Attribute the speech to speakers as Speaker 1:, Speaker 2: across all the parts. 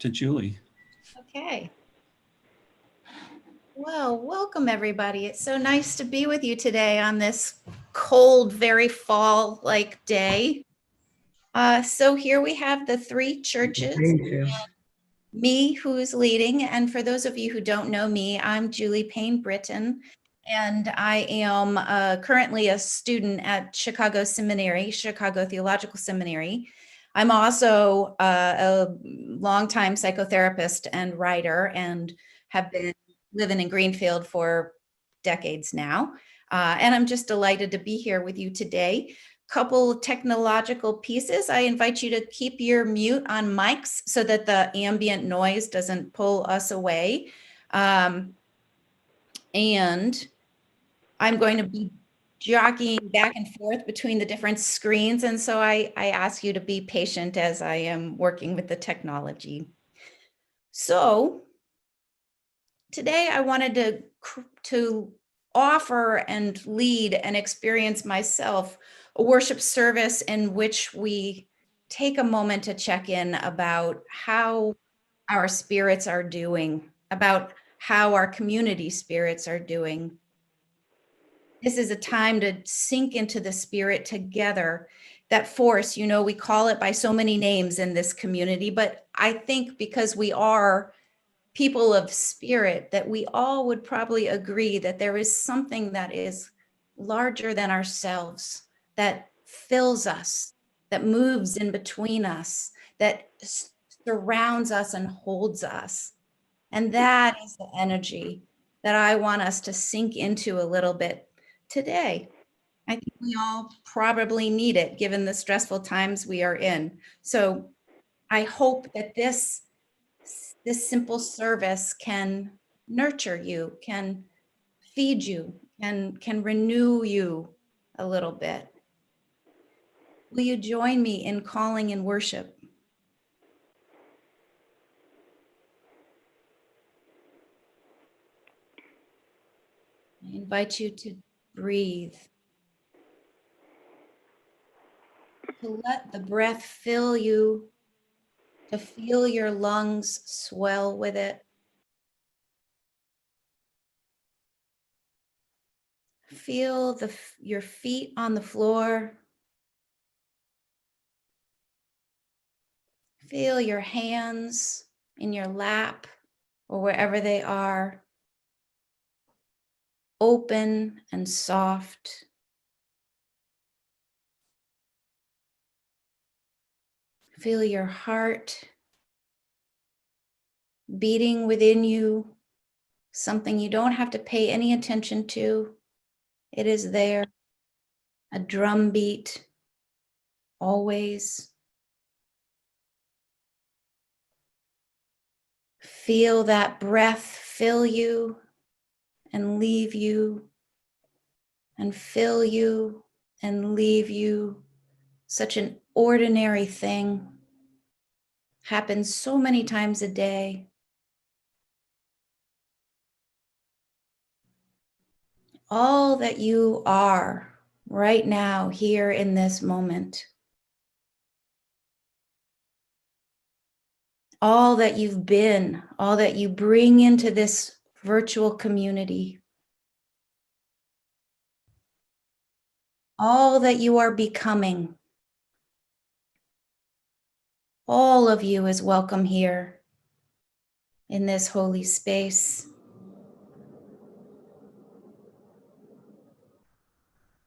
Speaker 1: to Julie.
Speaker 2: Okay. Well, welcome everybody. It's so nice to be with you today on this cold, very fall-like day. So here we have the three churches, me who's leading, and for those of you who don't know me, I'm Julie Payne Britton, and I am currently a student at Chicago Seminary, Chicago Theological Seminary. I'm also a longtime psychotherapist and writer and have been living in Greenfield for decades now. And I'm just delighted to be here with you today. Couple technological pieces. I invite you to keep your mute on mics so that the ambient noise doesn't pull us away. And I'm going to be jockeying back and forth between the different screens. And so I ask you to be patient as I am working with the technology. So today I wanted to offer and lead and experience myself a worship service in which we take a moment to check in about how our spirits are doing, about how our community spirits are doing. This is a time to sink into the spirit together. That force, you know, we call it by so many names in this community, but I think because we are people of spirit, that we all would probably agree that there is something that is larger than ourselves, that fills us, that moves in between us, that surrounds us and holds us. And that is the energy that I want us to sink into a little bit today. I think we all probably need it given the stressful times we are in. So I hope that this simple service can nurture you, can feed you, and can renew you a little bit. Will you join me in calling in worship? I invite you to breathe, to let the breath fill you, to feel your lungs swell with it. Feel your feet on the floor. Feel your hands in your lap or wherever they are, open and soft. Feel your heart beating within you, something you don't have to pay any attention to. It is there, a drum beat, always. Feel that breath fill you and leave you, and fill you and leave you. Such an ordinary thing. Happens so many times a day. All that you are right now, here in this moment. All that you've been, all that you bring into this virtual community. All that you are becoming. All of you is welcome here in this holy space.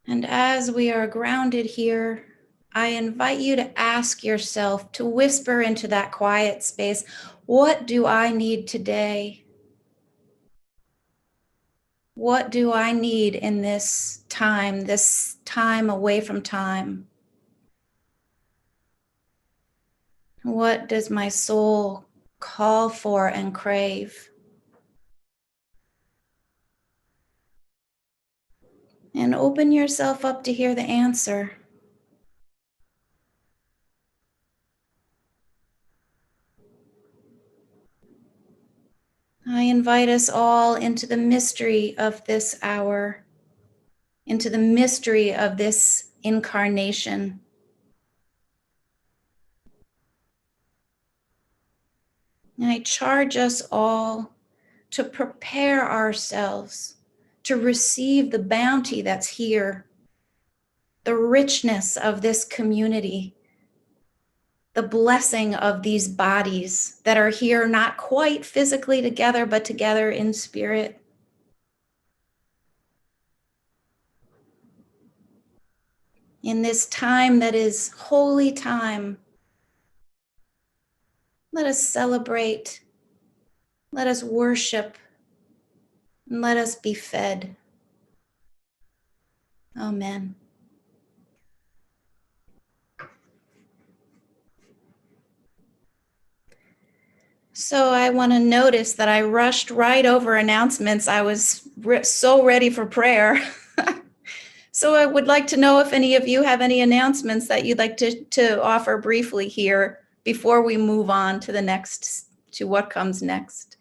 Speaker 2: And as we are grounded here, I invite you to ask yourself, to whisper into that quiet space, what do I need today? What do I need in this time away from time? What does my soul call for and crave? And open yourself up to hear the answer. I invite us all into the mystery of this hour, into the mystery of this incarnation. And I charge us all to prepare ourselves to receive the bounty that's here, the richness of this community, the blessing of these bodies that are here, not quite physically together, but together in spirit. In this time that is holy time, let us celebrate, let us worship, and let us be fed. Amen. So I want to notice that I rushed right over announcements. I was so ready for prayer. So I would like to know if any of you have any announcements that you'd like to offer briefly here before we move on to the next, to what comes next.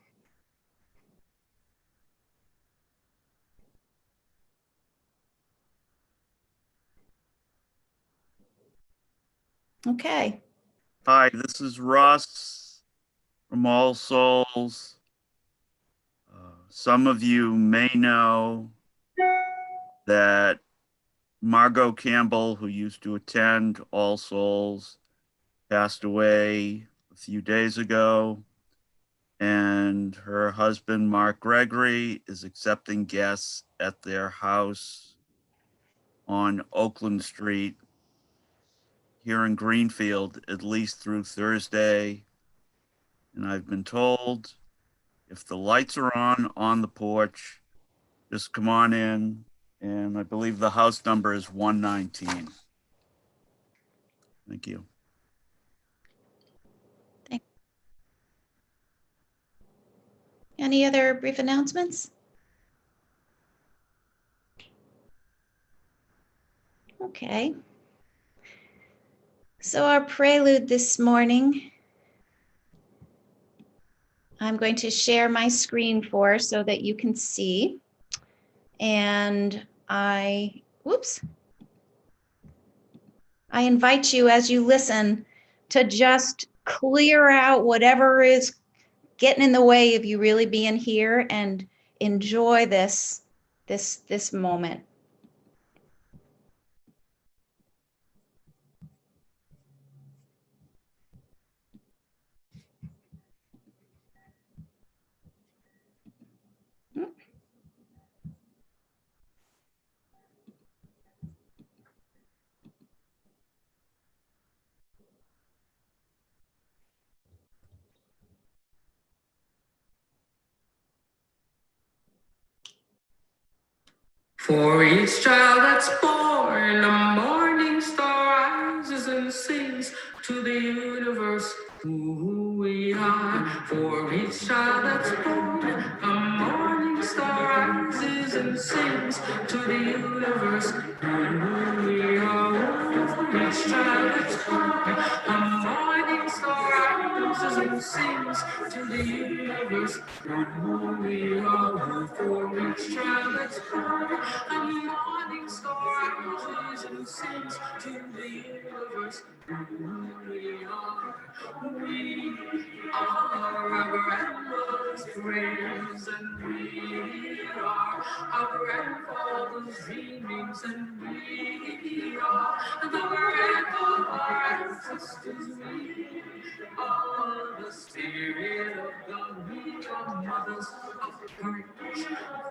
Speaker 2: Okay.
Speaker 1: Hi, this is Russ from All Souls. Some of you may know that Margot Campbell, who used to attend All Souls, passed away a few days ago, and her husband, Mark Gregory, is accepting guests at their house on Oakland Street here in Greenfield, at least through Thursday. And I've been told if the lights are on the porch, just come on in. And I believe the house number is 119. Thank you.
Speaker 2: Any other brief announcements? Okay. So our prelude this morning, I'm going to share my screen for so that you can see. And I invite you as you listen to just clear out whatever is getting in the way of you really being here and enjoy this moment.
Speaker 3: For each child that's born, a morning star rises and sings to the universe who we are. For each child that's born, a morning star rises and sings to the universe who we are. For each child that's born, a morning star rises and sings to the universe who we are. For each child that's born, a morning star rises and sings to the universe who we are. We are our grandmother's prayers, and we are our grandfather's dreamings, and we are the breath of our ancestors. We are the spirit of God. We are mothers of courage,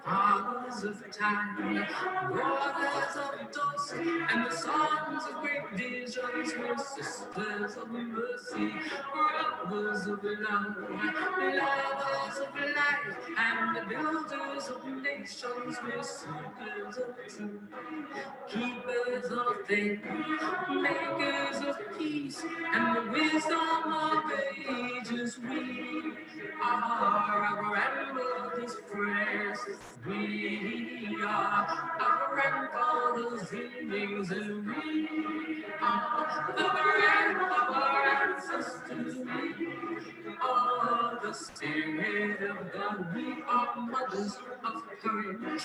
Speaker 3: fathers of time, brothers of dust, and the sons of great visions. We're sisters of mercy, brothers of love, lovers of life, and the builders of nations. We're seekers of truth, keepers of faith, makers of peace, and the wisdom of ages. We are our grandmother's prayers. We are our grandfather's dreamings, and we are the breath of our ancestors. We are the Spirit of God, we are mothers of courage,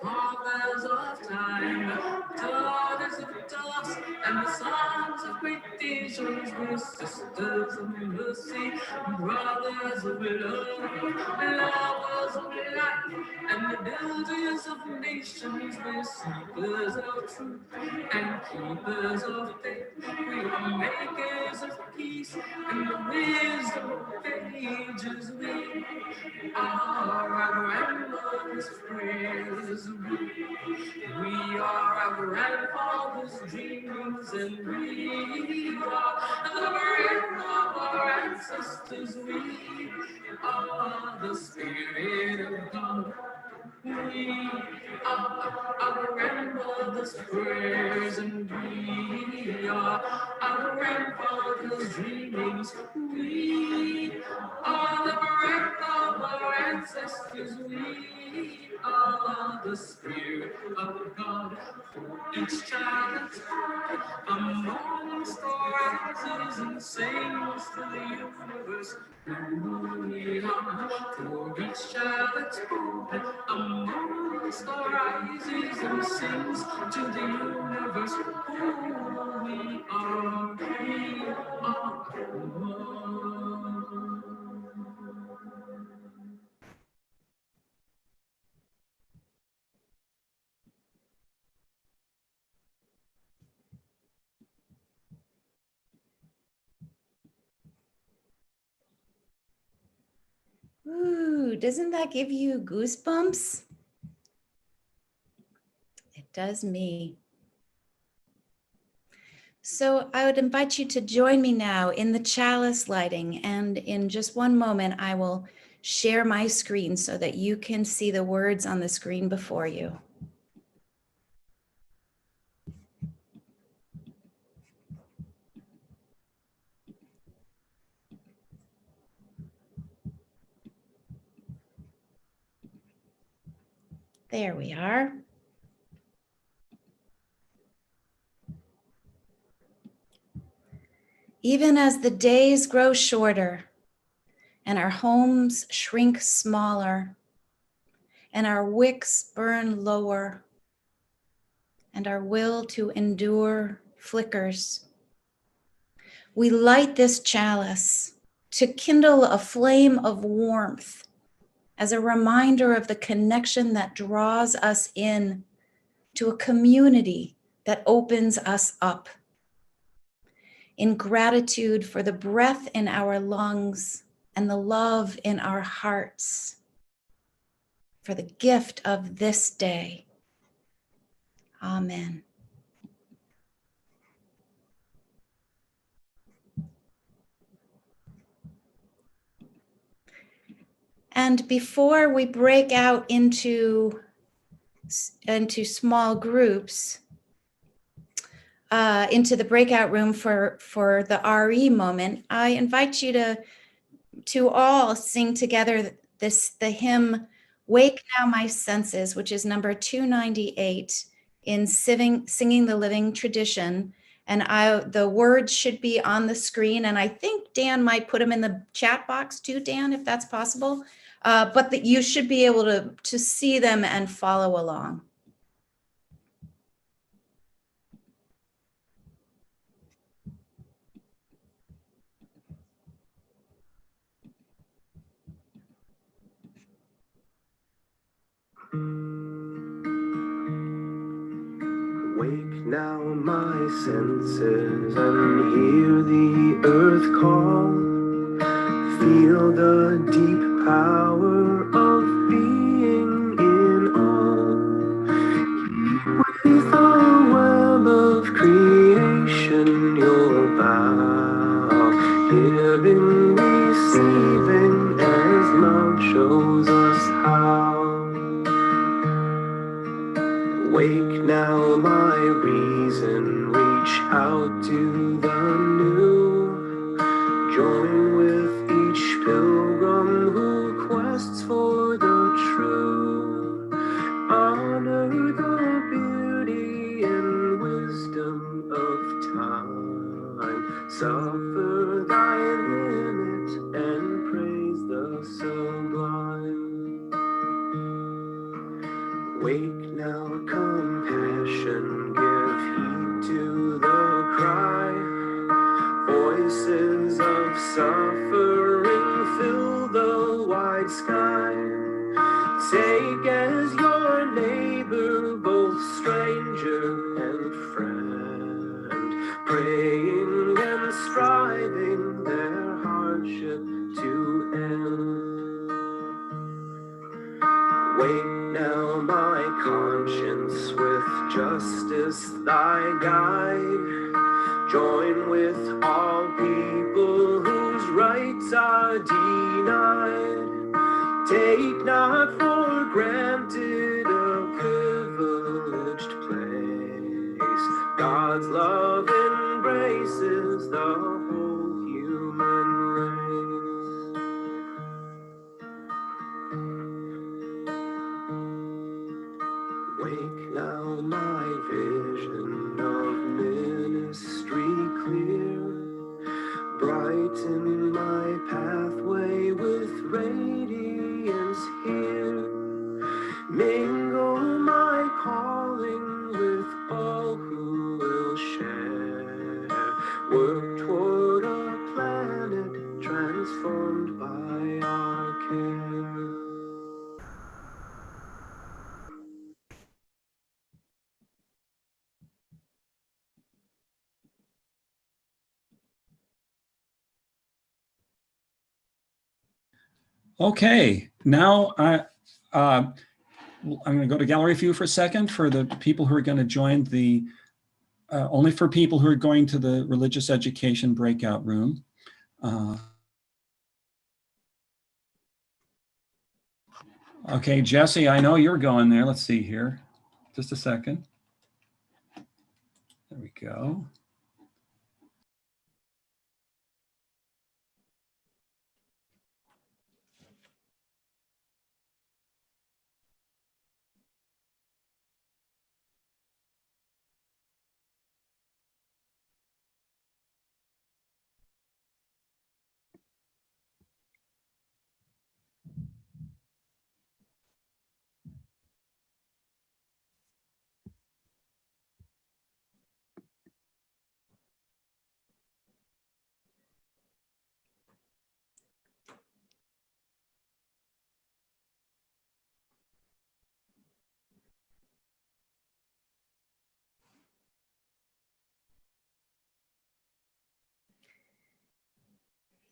Speaker 3: fathers of time, daughters of dust, and the sons of great visions. We're sisters of mercy, brothers of love, lovers of life, and the builders of nations. We're seekers of truth and keepers of faith. We are makers of peace and the wisdom of ages. We are our grandmother's prayers. We are our grandfather's dreams, and we are the breath of our ancestors. We are the Spirit of God. We are our grandmother's prayers, and we are our grandfather's dreamings. We are the breath of our ancestors. We are the Spirit of God. For each child that's born, a morning star rises and sings to the universe. Who we are. For each child that's born, a morning star rises and sings to the universe. Who we are. We are one.
Speaker 2: Ooh, doesn't that give you goosebumps? It does me. So I would invite you to join me now in the chalice lighting, and in just one moment I will share my screen so that you can see the words on the screen before you. There we are. Even as the days grow shorter and our homes shrink smaller and our wicks burn lower and our will to endure flickers, we light this chalice to kindle a flame of warmth as a reminder of the connection that draws us in to a community that opens us up. In gratitude for the breath in our lungs and the love in our hearts, for the gift of this day. Amen. And before we break out into small groups, into the breakout room for the RE moment, I invite you to all sing together the hymn, Wake Now My Senses, which is number 298 in Singing the Living Tradition. And the words should be on the screen. And I think Dan might put them in the chat box too, Dan, if that's possible. But that you should be able to see them and follow along.
Speaker 4: Wake now my senses and hear the earth call. Feel the deep power of being in all. With the web of creation you'll bow, giving, receiving as love shows us how. Wake now my reason, reach out to the new. Join with each pilgrim who quests Wake now, compassion, give heed to the cry. Voices of suffering fill the wide sky. Take as your neighbor both stranger and friend, praying and striving their hardship to end. Wake now, my conscience, with justice thy guide. Join with all people whose rights are denied. Take not for granted a privileged place. God's love embraces the whole human race. Wake now, my vision of ministry clear. Brighten my pathway with radiance here. Mingle my calling with all who will share. Work toward a planet transformed by our care.
Speaker 5: Okay, now I'm going to go to gallery view for a second for the people who are going to join the, only for people who are going to the religious education breakout room. Okay, Jesse, I know you're going there. Let's see here. Just a second. There we go.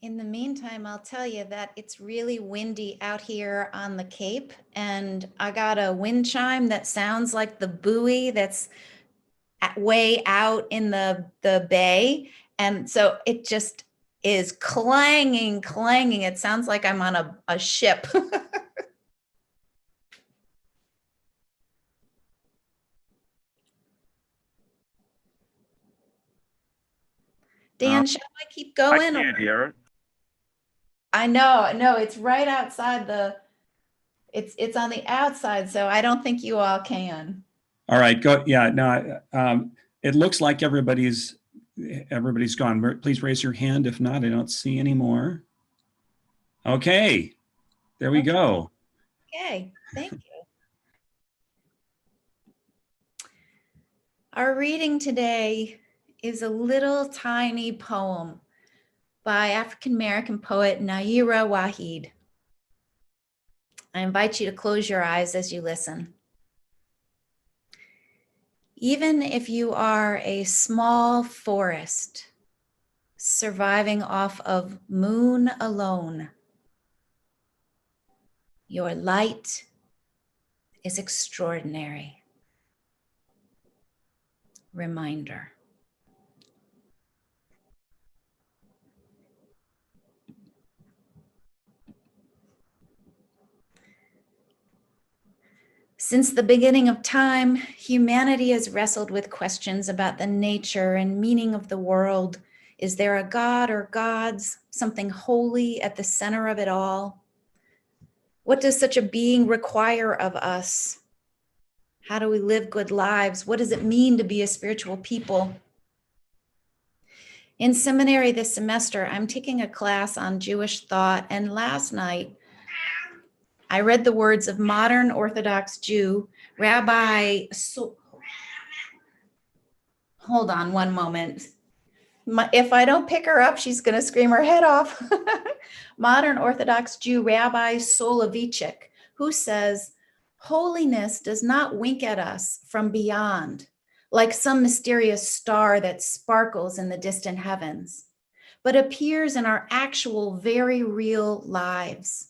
Speaker 2: In the meantime, I'll tell you that it's really windy out here on the Cape, and I got a wind chime that sounds like the buoy that's way out in the bay. And so it just is clanging. It sounds like I'm on a ship. Dan, shall I keep going?
Speaker 1: I can't hear it.
Speaker 2: I know, no, it's right outside it's on the outside, so I don't think you all can.
Speaker 5: All right, go. Yeah, no, it looks like everybody's gone. Please raise your hand. If not, I don't see any more. Okay, there we go.
Speaker 2: Okay, thank you. Our reading today is a little tiny poem by African-American poet Naira Waheed. I invite you to close your eyes as you listen. Even if you are a small forest surviving off of moon alone, your light is extraordinary. Reminder. Since the beginning of time, humanity has wrestled with questions about the nature and meaning of the world. Is there a God or gods, something holy at the center of it all? What does such a being require of us? How do we live good lives? What does it mean to be a spiritual people? In seminary this semester, I'm taking a class on Jewish thought, and last night I read the words of modern Orthodox Jew, Rabbi, hold on one moment. If I don't pick her up, she's going to scream her head off. Modern Orthodox Jew Rabbi Soloveitchik, who says, holiness does not wink at us from beyond, like some mysterious star that sparkles in the distant heavens, but appears in our actual, very real lives.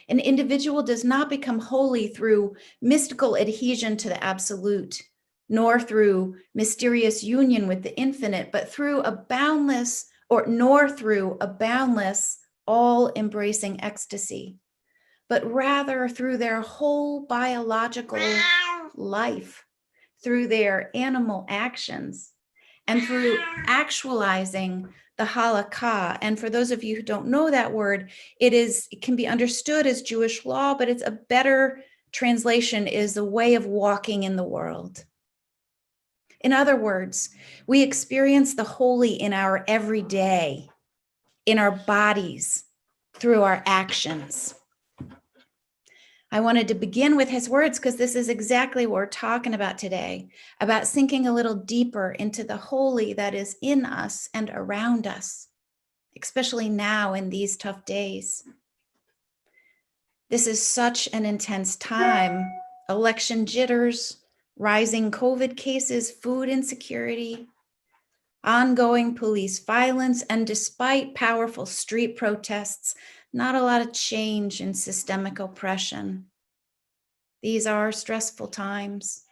Speaker 2: An individual does not become holy through mystical adhesion to the absolute, nor through mysterious union with the infinite, but through a boundless, all-embracing ecstasy, but rather through their whole biological life, through their animal actions, and through actualizing the halakha. And for those of you who don't know that word, it can be understood as Jewish law, but it's a better translation is a way of walking in the world. In other words, we experience the holy in our everyday, in our bodies, through our actions. I wanted to begin with his words because this is exactly what we're talking about today, about sinking a little deeper into the holy that is in us and around us, especially now in these tough days. This is such an intense time. Election jitters, rising COVID cases, food insecurity, ongoing police violence, and despite powerful street protests, not a lot of change in systemic oppression. These are stressful times.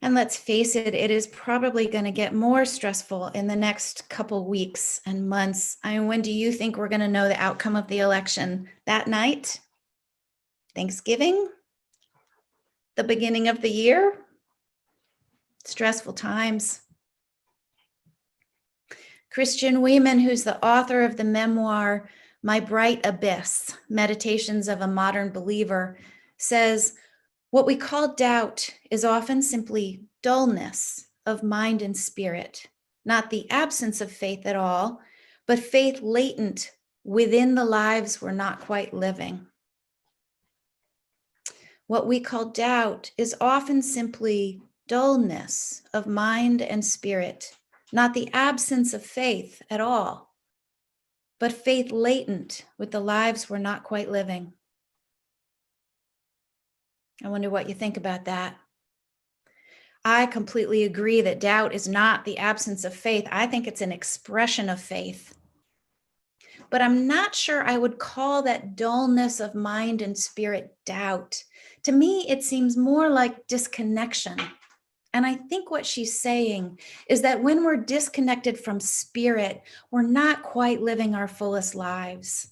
Speaker 2: And let's face it, it is probably going to get more stressful in the next couple weeks and months. I mean, when do you think we're going to know the outcome of the election? That night? Thanksgiving? The beginning of the year? Stressful times. Christian Weeman, who's the author of the memoir, My Bright Abyss, Meditations of a Modern Believer, says, what we call doubt is often simply dullness of mind and spirit, not the absence of faith at all, but faith latent within the lives we're not quite living. What we call doubt is often simply dullness of mind and spirit, not the absence of faith at all, but faith latent with the lives we're not quite living. I wonder what you think about that. I completely agree that doubt is not the absence of faith. I think it's an expression of faith. But I'm not sure I would call that dullness of mind and spirit doubt. To me, it seems more like disconnection. And I think what she's saying is that when we're disconnected from spirit, we're not quite living our fullest lives.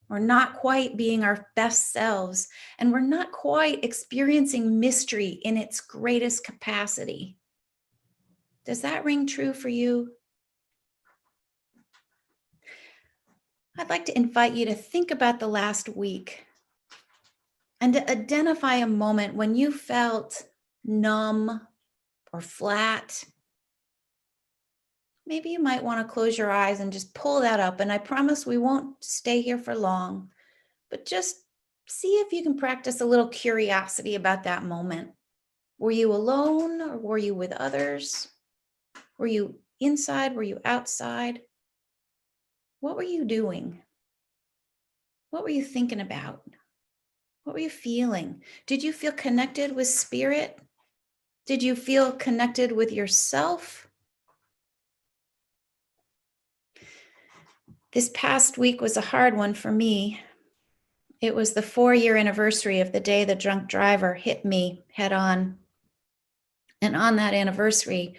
Speaker 2: We're not quite being our best selves, and we're not quite experiencing mystery in its greatest capacity. Does that ring true for you? I'd like to invite you to think about the last week and to identify a moment when you felt numb or flat. Maybe you might want to close your eyes and just pull that up. And I promise we won't stay here for long, but just see if you can practice a little curiosity about that moment. Were you alone or were you with others? Were you inside? Were you outside? What were you doing? What were you thinking about? What were you feeling? Did you feel connected with spirit? Did you feel connected with yourself? This past week was a hard one for me. It was the 4-year anniversary of the day the drunk driver hit me head on. And on that anniversary,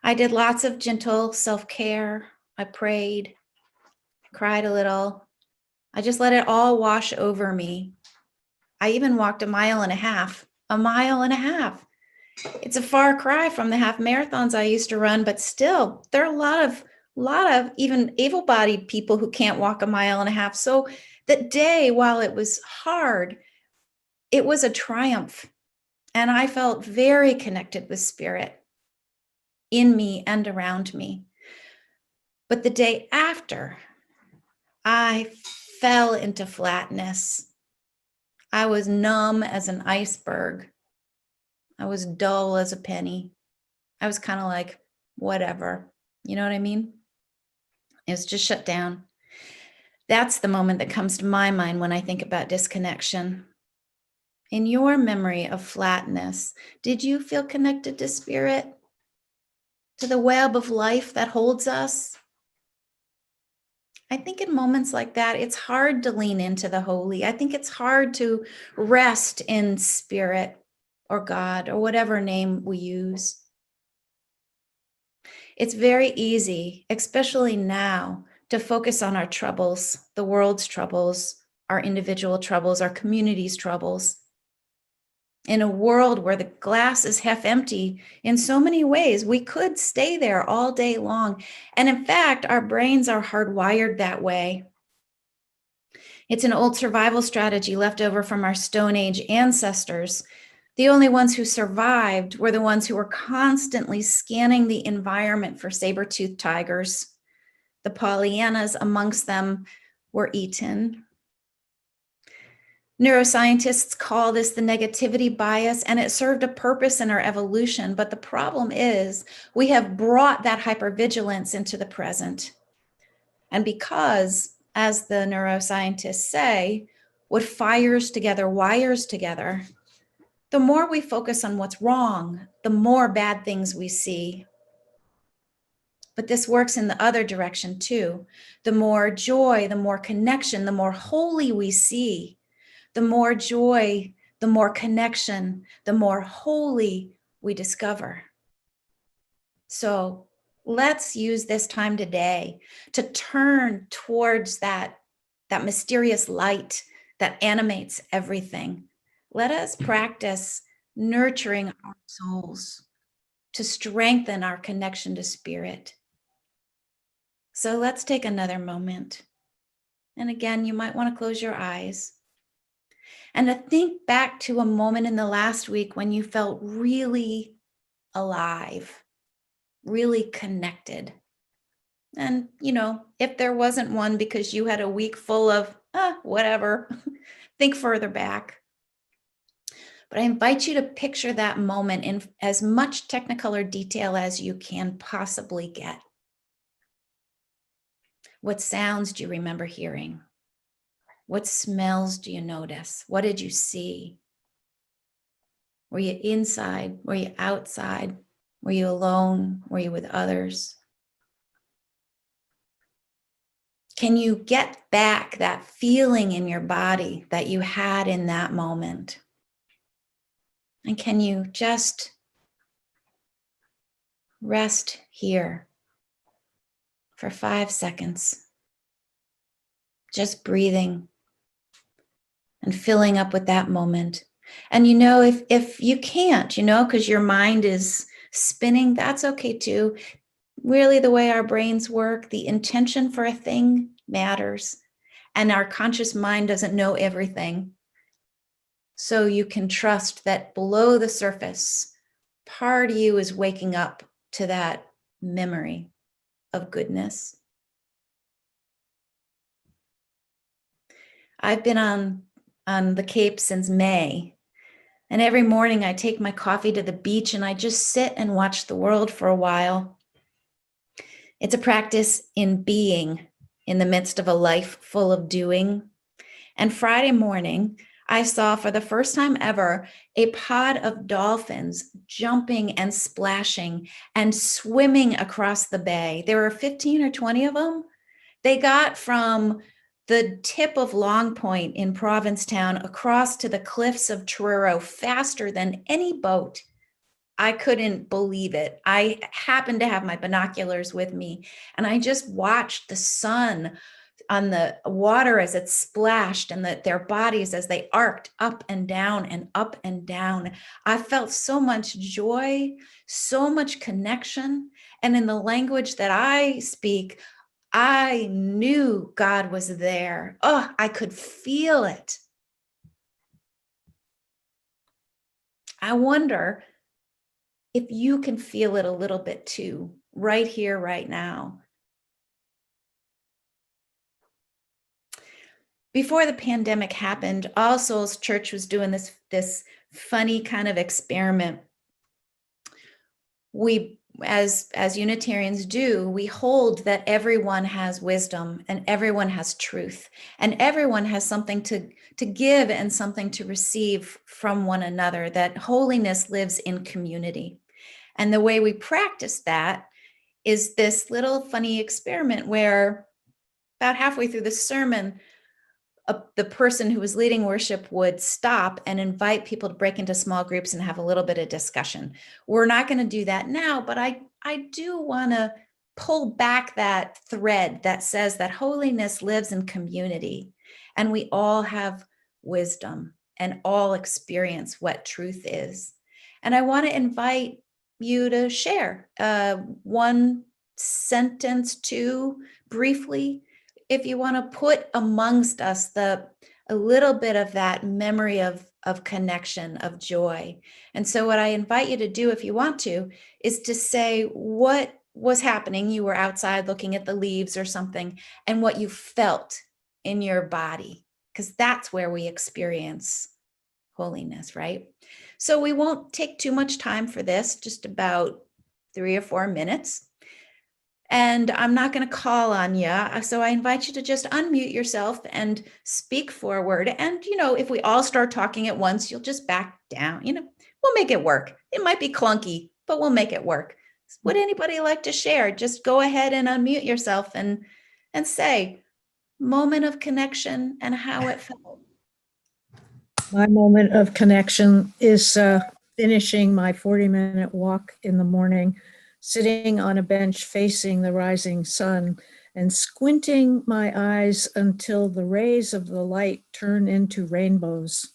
Speaker 2: I did lots of gentle self-care. I prayed, I cried a little. I just let it all wash over me. I even walked a mile and a half. It's a far cry from the half marathons I used to run, but still, there are a lot of even able-bodied people who can't walk a mile and a half. So that day, while it was hard, it was a triumph. And I felt very connected with spirit in me and around me. But the day after, I fell into flatness. I was numb as an iceberg. I was dull as a penny. I was kind of like, whatever. You know what I mean? It was just shut down. That's the moment that comes to my mind when I think about disconnection. In your memory of flatness, did you feel connected to spirit? To the web of life that holds us? I think in moments like that, it's hard to lean into the holy. I think it's hard to rest in spirit or God or whatever name we use. It's very easy, especially now, to focus on our troubles, the world's troubles, our individual troubles, our community's troubles. In a world where the glass is half empty, in so many ways, we could stay there all day long. And in fact, our brains are hardwired that way. It's an old survival strategy left over from our Stone Age ancestors. The only ones who survived were the ones who were constantly scanning the environment for saber-toothed tigers. The Pollyannas amongst them were eaten. Neuroscientists call this the negativity bias, and it served a purpose in our evolution. But the problem is we have brought that hypervigilance into the present. And because, as the neuroscientists say, what fires together wires together, the more we focus on what's wrong, the more bad things we see. But this works in the other direction too. The more joy, the more connection, the more holy we see. The more joy, the more connection, the more holy we discover. So let's use this time today to turn towards that mysterious light that animates everything. Let us practice nurturing our souls to strengthen our connection to spirit. So let's take another moment. And again, you might want to close your eyes and to think back to a moment in the last week when you felt really alive, really connected. And, if there wasn't one because you had a week full of whatever, think further back. But I invite you to picture that moment in as much technicolor detail as you can possibly get. What sounds do you remember hearing? What smells do you notice? What did you see? Were you inside? Were you outside? Were you alone? Were you with others? Can you get back that feeling in your body that you had in that moment? And can you just rest here for 5 seconds, just breathing and filling up with that moment? And if you can't, because your mind is spinning, that's okay too. Really, the way our brains work, the intention for a thing matters, and our conscious mind doesn't know everything. So you can trust that below the surface, part of you is waking up to that memory of goodness. I've been on the Cape since May, and every morning I take my coffee to the beach and I just sit and watch the world for a while. It's a practice in being in the midst of a life full of doing. And Friday morning, I saw for the first time ever a pod of dolphins jumping and splashing and swimming across the bay. There were 15 or 20 of them. They got from the tip of Long Point in Provincetown across to the cliffs of Truro faster than any boat. I couldn't believe it. I happened to have my binoculars with me, and I just watched the sun on the water as it splashed and their bodies as they arced up and down and up and down. I felt so much joy, so much connection. And in the language that I speak, I knew God was there. Oh, I could feel it. I wonder if you can feel it a little bit too, right here, right now. before the pandemic happened, All Souls Church was doing this funny kind of experiment. We, as Unitarians do, we hold that everyone has wisdom and everyone has truth and everyone has something to give and something to receive from one another, that holiness lives in community. And the way we practice that is this little funny experiment where about halfway through the sermon, the person who was leading worship would stop and invite people to break into small groups and have a little bit of discussion. We're not going to do that now, but I do want to pull back that thread that says that holiness lives in community, and we all have wisdom and all experience what truth is. And I want to invite you to share one sentence, two, briefly, if you want to put amongst us a little bit of that memory of connection, of joy. And so what I invite you to do, if you want to, is to say what was happening. You were outside looking at the leaves or something, and what you felt in your body, because that's where we experience holiness, right? So we won't take too much time for this, just about 3 or 4 minutes. And I'm not going to call on you. So I invite you to just unmute yourself and speak forward. And, if we all start talking at once, you'll just back down. We'll make it work. It might be clunky, but we'll make it work. Would anybody like to share? Just go ahead and unmute yourself and say moment of connection and how it felt.
Speaker 6: My moment of connection is finishing my 40-minute walk in the morning, sitting on a bench facing the rising sun and squinting my eyes until the rays of the light turn into rainbows.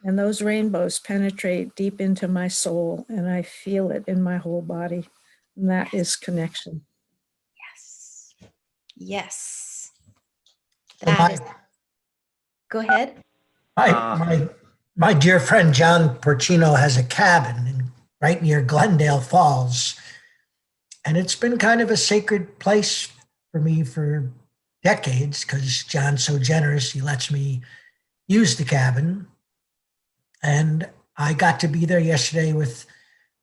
Speaker 6: And those rainbows penetrate deep into my soul, and I feel it in my whole body. And that is connection.
Speaker 2: Yes. Yes.
Speaker 7: So
Speaker 2: Go ahead.
Speaker 7: my dear friend John Porcino has a cabin right near Glendale Falls. And it's been kind of a sacred place for me for decades because John's so generous. He lets me use the cabin. And I got to be there yesterday with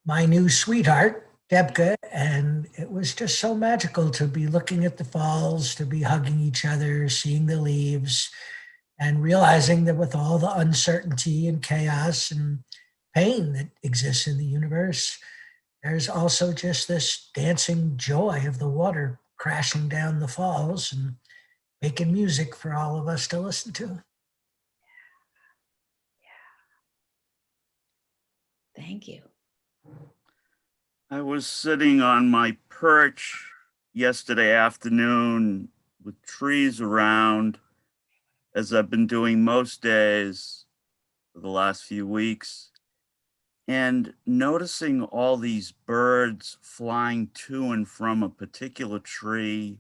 Speaker 7: my new sweetheart, Debka, and it was just so magical to be looking at the falls, to be hugging each other, seeing the leaves, and realizing that with all the uncertainty and chaos and pain that exists in the universe, there's also just this dancing joy of the water crashing down the falls and making music for all of us to listen to.
Speaker 2: Thank you.
Speaker 1: I was sitting on my perch yesterday afternoon with trees around, as I've been doing most days for the last few weeks, and noticing all these birds flying to and from a particular tree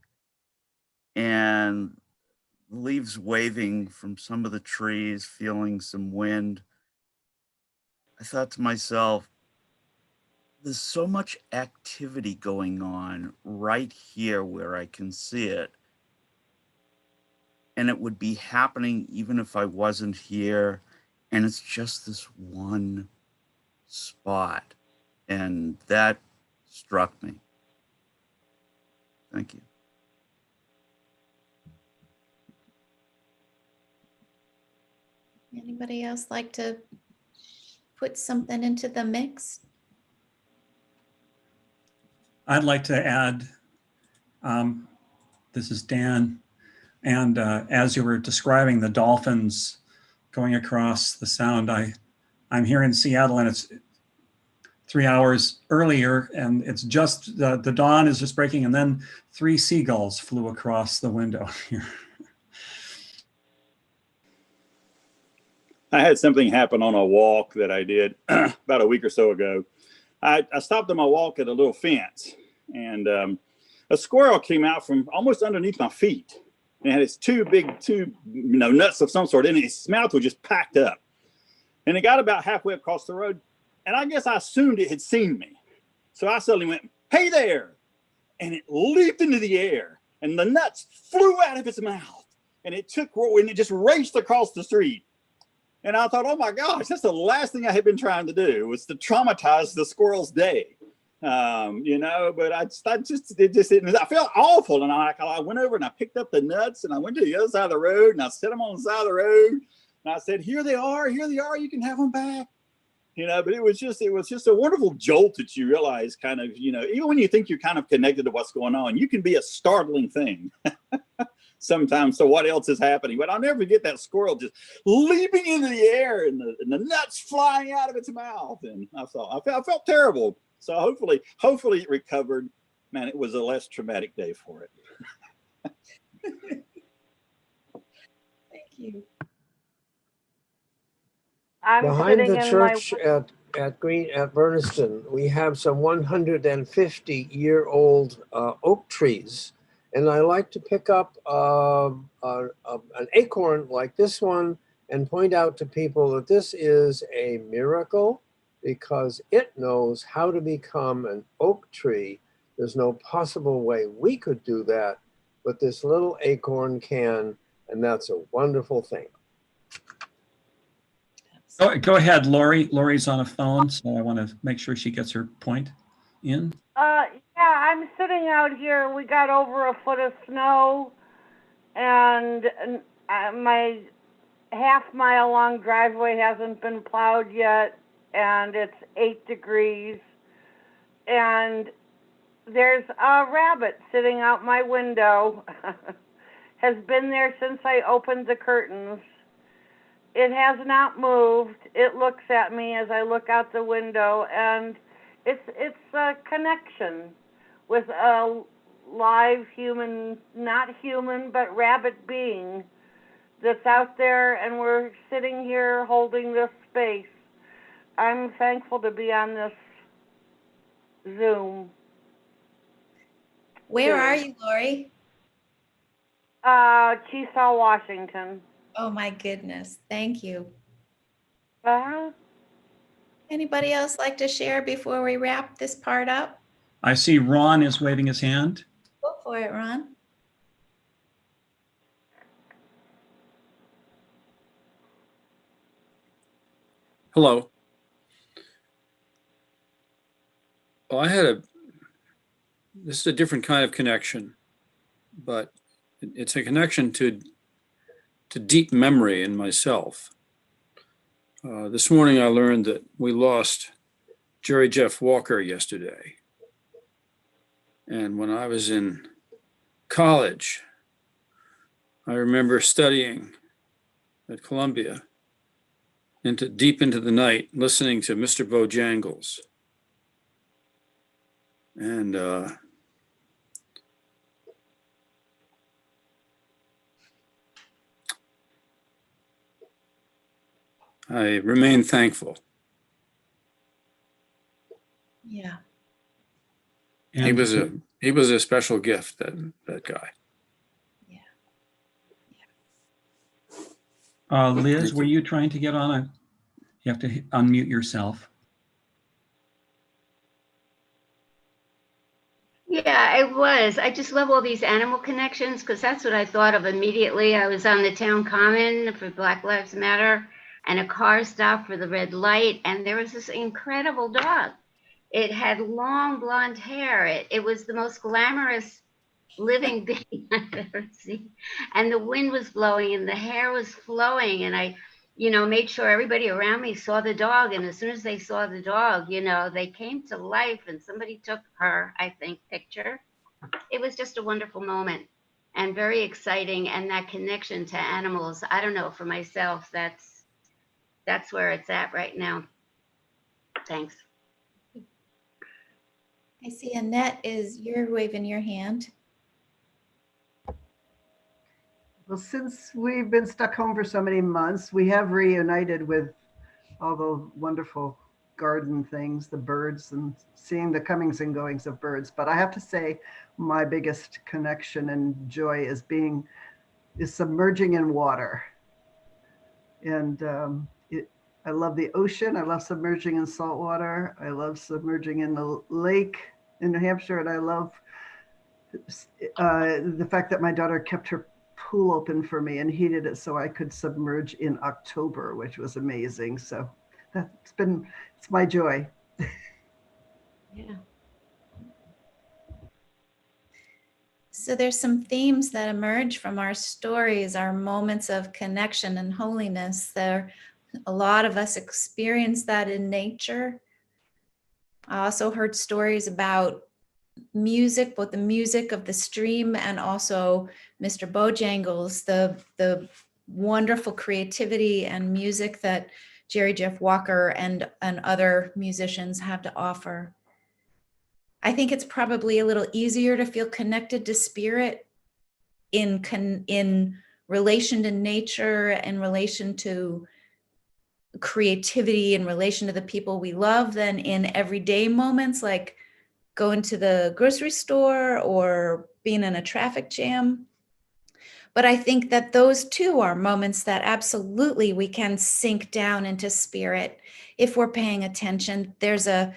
Speaker 1: and leaves waving from some of the trees, feeling some wind. I thought to myself, there's so much activity going on right here where I can see it. And it would be happening even if I wasn't here. And it's just this one spot. And that struck me. Thank you.
Speaker 2: Anybody else like to put something into the mix?
Speaker 5: I'd like to add, this is Dan, and as you were describing the dolphins going across the sound, I'm here in Seattle and it's 3 hours earlier and it's just, the dawn is just breaking and then 3 seagulls flew across the window here.
Speaker 8: I had something happen on a walk that I did about a week or so ago. I stopped on my walk at a little fence and a squirrel came out from almost underneath my feet. And it had its two nuts of some sort in it. Its mouth was just packed up. And it got about halfway across the road. And I guess I assumed it had seen me. So I suddenly went, "Hey there." And it leaped into the air and the nuts flew out of its mouth. and it just raced across the street. And I thought, oh my gosh, that's the last thing I had been trying to do, was to traumatize the squirrel's day. But I felt awful. And I went over and I picked up the nuts and I went to the other side of the road and I set them on the side of the road. And I said, here they are, you can have them back. But it was just a wonderful jolt that you realize kind of, even when you think you're kind of connected to what's going on, you can be a startling thing sometimes. So what else is happening? But I'll never forget that squirrel just leaping into the air and the nuts flying out of its mouth. And I felt terrible. So hopefully it recovered. Man, it was a less traumatic day for it.
Speaker 2: Thank you.
Speaker 9: I'm
Speaker 10: Behind
Speaker 9: sitting
Speaker 10: the
Speaker 9: in
Speaker 10: church at Bernardston, we have some 150-year-old oak trees, and I like to pick up an acorn like this one and point out to people that this is a miracle because it knows how to become an oak tree. There's no possible way we could do that, but this little acorn can, and that's a wonderful thing.
Speaker 5: Go ahead, Lori. Lori's on a phone, so I want to make sure she gets her point in.
Speaker 9: Yeah, I'm sitting out here. We got over a foot of snow, and my half-mile long driveway hasn't been plowed yet, and it's 8 degrees, and there's a rabbit sitting out my window. Has been there since I opened the curtains. It has not moved. It looks at me as I look out the window, and it's a connection with a live human, not human, but rabbit being that's out there, and we're sitting here holding this space. I'm thankful to be on this Zoom.
Speaker 2: Where are you, Lori?
Speaker 9: Chesaw, Washington.
Speaker 2: Oh my goodness. Thank you.
Speaker 9: Uh-huh.
Speaker 2: Anybody else like to share before we wrap this part up?
Speaker 5: I see Ron is waving his hand.
Speaker 2: Go for it, Ron.
Speaker 11: Hello. Well, this is a different kind of connection, but it's a connection to deep memory in myself. This morning I learned that we lost Jerry Jeff Walker yesterday. And when I was in college, I remember studying at Columbia deep into the night, listening to Mr. Bojangles. And I remain thankful.
Speaker 2: Yeah.
Speaker 5: And
Speaker 11: he was a special gift, that guy.
Speaker 5: Liz, were you trying to get on you have to unmute yourself.
Speaker 12: Yeah, I was. I just love all these animal connections because that's what I thought of immediately. I was on the town common for Black Lives Matter and a car stopped for the red light, and there was this incredible dog. It had long blonde hair. It was the most glamorous living being I've ever seen. And the wind was blowing and the hair was flowing, and I made sure everybody around me saw the dog. And as soon as they saw the dog, they came to life, and somebody took her, I think, picture. It was just a wonderful moment and very exciting. And that connection to animals, I don't know, for myself, that's where it's at right now. Thanks.
Speaker 2: I see Annette you're waving your hand.
Speaker 13: Well, since we've been stuck home for so many months, we have reunited with all the wonderful garden things, the birds, and seeing the comings and goings of birds. But I have to say, my biggest connection and joy is submerging in water. And I love the ocean. I love submerging in salt water. I love submerging in the lake in New Hampshire. And I love the fact that my daughter kept her pool open for me and heated it so I could submerge in October, which was amazing. So it's my joy.
Speaker 2: Yeah. So there's some themes that emerge from our stories, our moments of connection and holiness. A lot of us experience that in nature. I also heard stories about music, both the music of the stream and also Mr. Bojangles, the wonderful creativity and music that Jerry Jeff Walker and other musicians have to offer. I think it's probably a little easier to feel connected to spirit in relation to nature, in relation to creativity, in relation to the people we love, than in everyday moments like going to the grocery store or being in a traffic jam. But I think that those two are moments that absolutely we can sink down into spirit if we're paying attention. There's a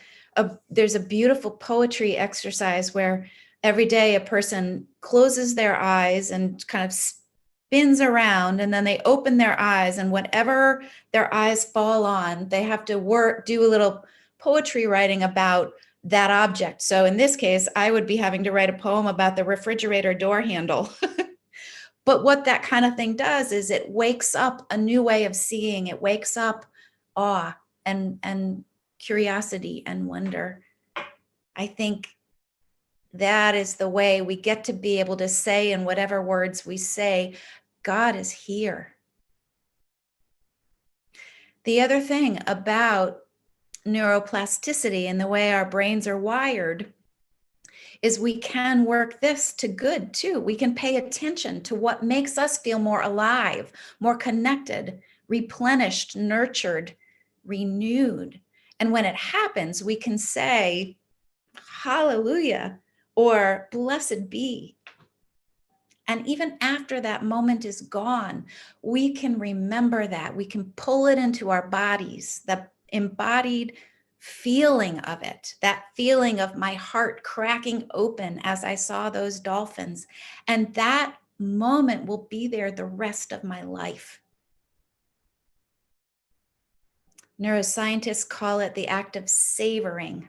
Speaker 2: beautiful poetry exercise where every day a person closes their eyes and kind of spins around, and then they open their eyes, and whatever their eyes fall on, they have to do a little poetry writing about that object. So in this case, I would be having to write a poem about the refrigerator door handle. But what that kind of thing does is it wakes up a new way of seeing. It wakes up awe and curiosity and wonder. I think that is the way we get to be able to say in whatever words we say, God is here. The other thing about neuroplasticity and the way our brains are wired is we can work this to good too. We can pay attention to what makes us feel more alive, more connected, replenished, nurtured, renewed. And when it happens, we can say, hallelujah, or blessed be. And even after that moment is gone, we can remember that. We can pull it into our bodies, the embodied feeling of it, that feeling of my heart cracking open as I saw those dolphins. And that moment will be there the rest of my life. Neuroscientists call it the act of savoring.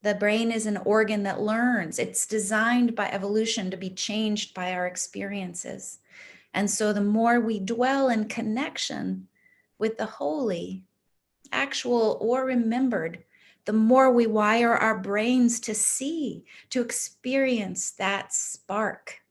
Speaker 2: The brain is an organ that learns. It's designed by evolution to be changed by our experiences. And so the more we dwell in connection with the holy, actual or remembered, the more we wire our brains to see, to experience that spark.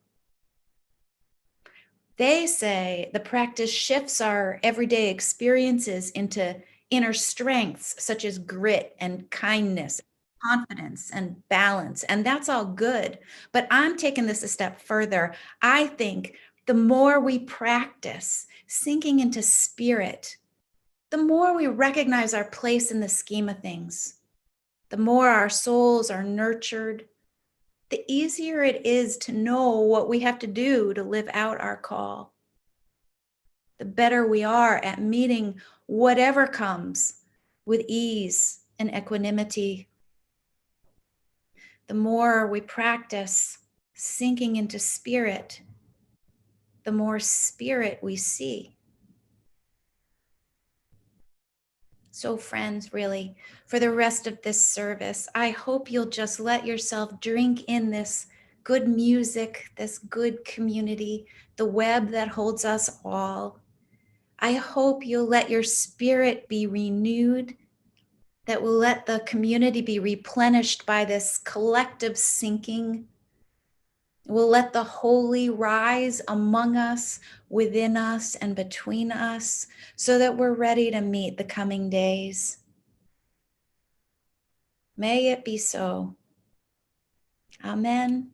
Speaker 2: They say the practice shifts our everyday experiences into inner strengths such as grit and kindness, confidence and balance, and that's all good. But I'm taking this a step further. I think the more we practice sinking into spirit, the more we recognize our place in the scheme of things, the more our souls are nurtured, the easier it is to know what we have to do to live out our call. The better we are at meeting whatever comes with ease and equanimity. The more we practice sinking into spirit, the more spirit we see. So friends, really, for the rest of this service, I hope you'll just let yourself drink in this good music, this good community, the web that holds us all. I hope you'll let your spirit be renewed, that will let the community be replenished by this collective sinking. We'll let the holy rise among us, within us, and between us, so that we're ready to meet the coming days. May it be so. Amen.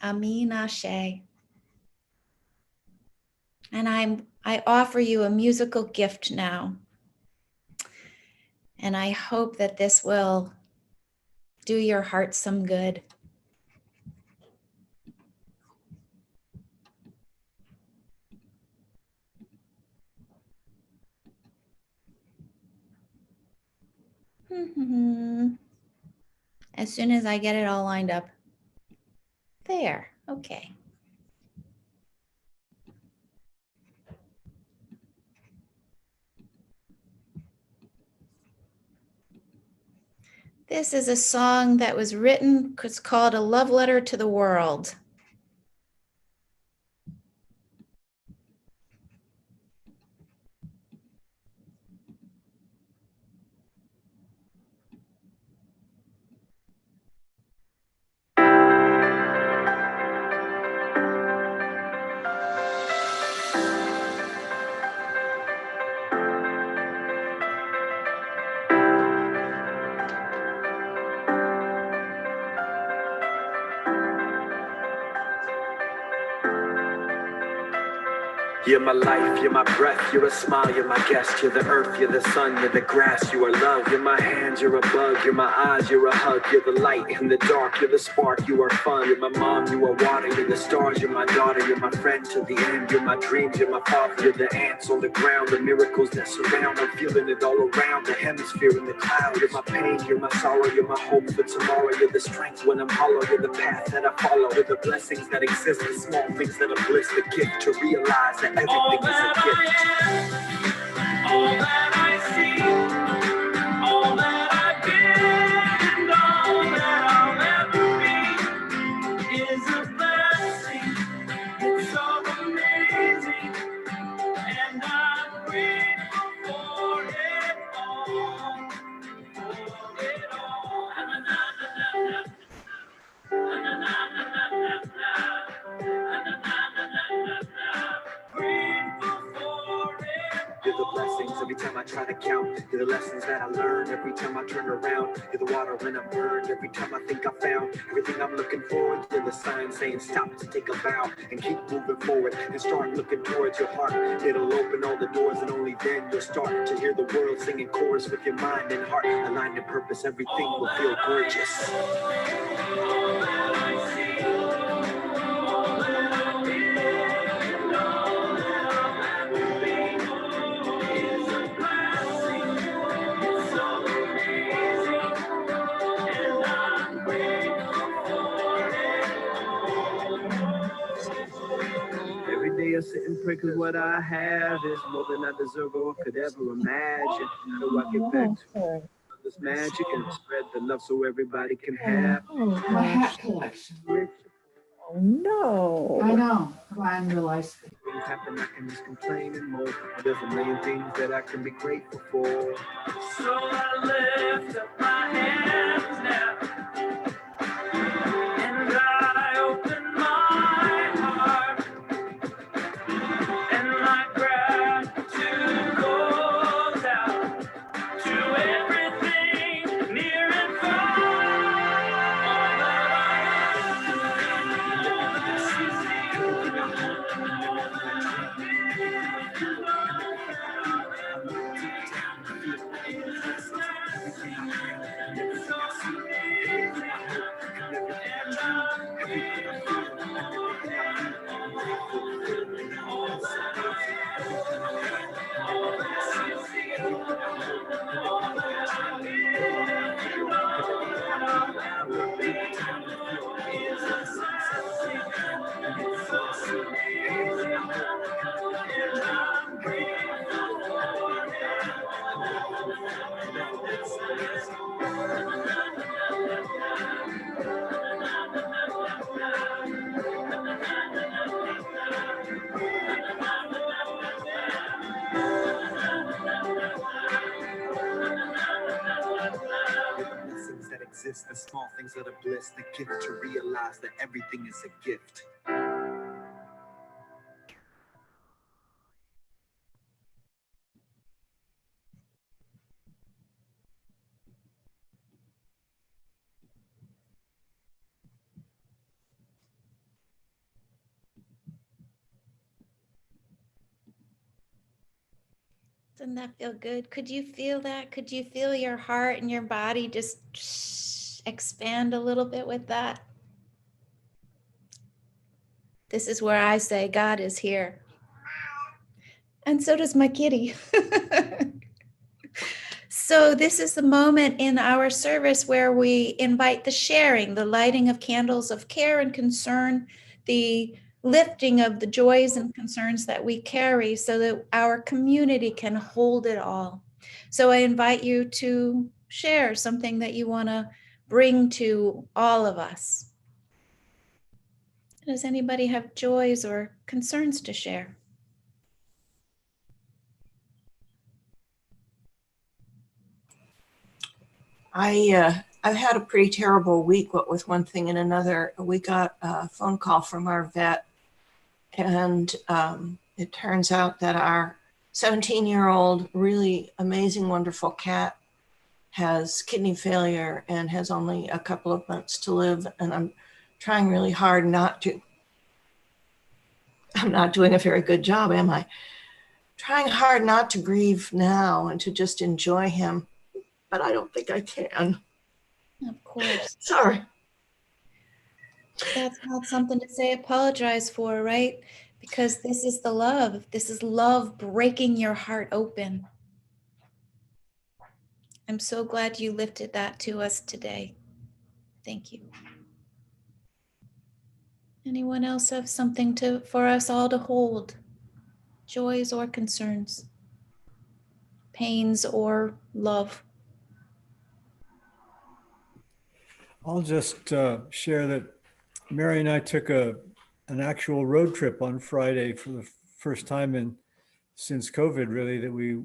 Speaker 2: Amin Ashe. And I offer you a musical gift now. And I hope that this will do your heart some good. As soon as I get it all lined up. There, okay. This is a song that was written, it's called A Love Letter to the World.
Speaker 4: You're my life, you're my breath, you're a smile, you're my guest, you're the earth, you're the sun, you're the grass, you are love, you're my hands, you're a bug, you're my eyes, you're a hug, you're the light in the dark, you're the spark, you are fun, you're my mom, you are water, you're the stars, you're my daughter, you're my friend to the end, you're my dreams, you're my father, you're the ants on the ground, the miracles that surround, I'm feeling it all around, the hemisphere in the cloud, you're my pain, you're my sorrow, you're my hope for tomorrow, you're the strength when I'm hollow, you're the path that I follow, you're the blessings that exist, the small things that are bliss, the gift to realize that everything
Speaker 3: All
Speaker 4: is a
Speaker 3: that
Speaker 4: gift.
Speaker 3: I am, all that I see, all that I've been, and all that I'll ever be is a blessing. It's so amazing, and I'm grateful for it all. For it all.
Speaker 4: You're the blessings every time I try to count. You're the lessons that I learn every time I turn around. You're the water when I'm burned every time I think I found everything I'm looking for. You're the sign saying stop to take a bow and keep moving forward and start looking towards your heart. It'll open all the doors and only then you'll start to hear the world singing chorus with your mind and heart. Aligned in purpose, everything will feel gorgeous.
Speaker 3: All that I see, all that I've been, and all that I'll ever be is a blessing. It's so amazing, and I'm grateful for it.
Speaker 4: Every day I sit and pray cause what I have is more than I deserve or could ever imagine. How do I get back to this magic and spread the love so everybody can have?
Speaker 14: My hat collection.
Speaker 6: Oh, no.
Speaker 14: I know. I didn't realize.
Speaker 4: Things happen, I can just complain and more. There's a million things that I can be grateful for.
Speaker 3: So I lift up my hands now, and I open my heart, and my gratitude goes out to everything near and far. All that I am, all that I see, all that I've been, and all that I'll ever be is a blessing. It's so amazing, and I'm grateful for it. All that I am, all that I see, all that I've been, and all that I'll ever be is a blessing. It's so amazing, and I'm grateful for it.
Speaker 4: The blessings that exist, the small things that are bliss, the gift to realize that everything is a gift.
Speaker 2: Doesn't that feel good? Could you feel that? Could you feel your heart and your body just expand a little bit with that? This is where I say God is here. And so does my kitty. So this is the moment in our service where we invite the sharing, the lighting of candles of care and concern, the lifting of the joys and concerns that we carry so that our community can hold it all. So I invite you to share, something that you want to bring to all of us. Does anybody have joys or concerns to share?
Speaker 15: I've had a pretty terrible week, what with one thing and another. We got a phone call from our vet, and it turns out that our 17-year-old, really amazing, wonderful cat has kidney failure and has only a couple of months to live. And I'm trying really hard not to. I'm not doing a very good job, am I? Trying hard not to grieve now and to just enjoy him, but I don't think I can.
Speaker 2: Of course.
Speaker 15: Sorry.
Speaker 2: That's not something to say apologize for, right? Because this is the love. This is love breaking your heart open. I'm so glad you lifted that to us today. Thank you. Anyone else have something for us all to hold? Joys or concerns? Pains or love?
Speaker 16: I'll just share that Mary and I took an actual road trip on Friday for the first time since COVID, really, that we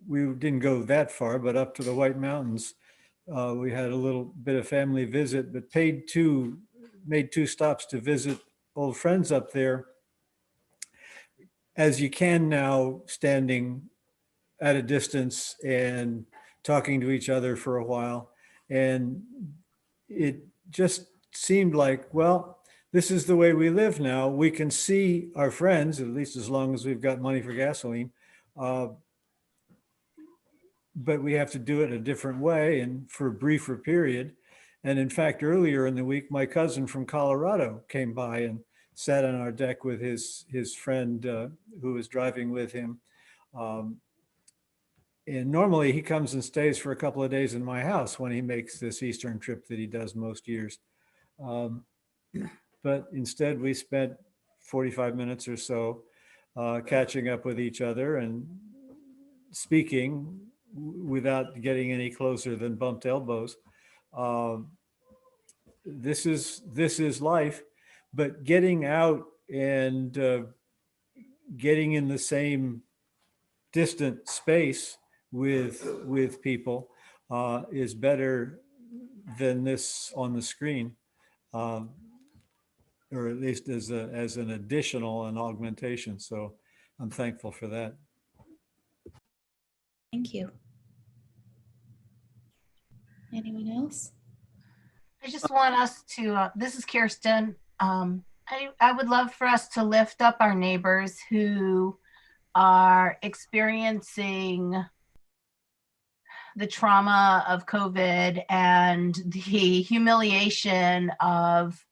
Speaker 16: didn't go that far, but up to the White Mountains. We had a little bit of family visit, but made two stops to visit old friends up there, as you can now, standing at a distance and talking to each other for a while. And it just seemed like, well, this is the way we live now. We can see our friends, at least as long as we've got money for gasoline, but we have to do it a different way and for a briefer period. And in fact, earlier in the week, my cousin from Colorado came by and sat on our deck with his friend who was driving with him. And normally he comes and stays for a couple of days in my house when he makes this Eastern trip that he does most years. But instead we spent 45 minutes or so catching up with each other and speaking without getting any closer than bumped elbows. This is life, but getting out and getting in the same distant space with people is better than this on the screen, or at least as an additional and augmentation. So I'm thankful for that.
Speaker 2: Thank you. Anyone else?
Speaker 17: I just want us to, this is Kirsten. I would love for us to lift up our neighbors who are experiencing the trauma of COVID and the humiliation of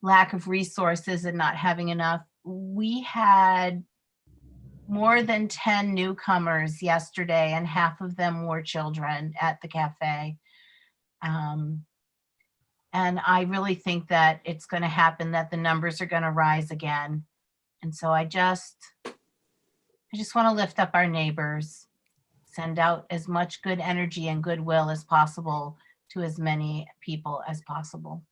Speaker 17: lack of resources and not having enough. We had more than 10 newcomers yesterday, and half of them were children at the cafe. And I really think that it's going to happen, that the numbers are going to rise again. And so I just want to lift up our neighbors, send out as much good energy and goodwill as possible to as many people as possible.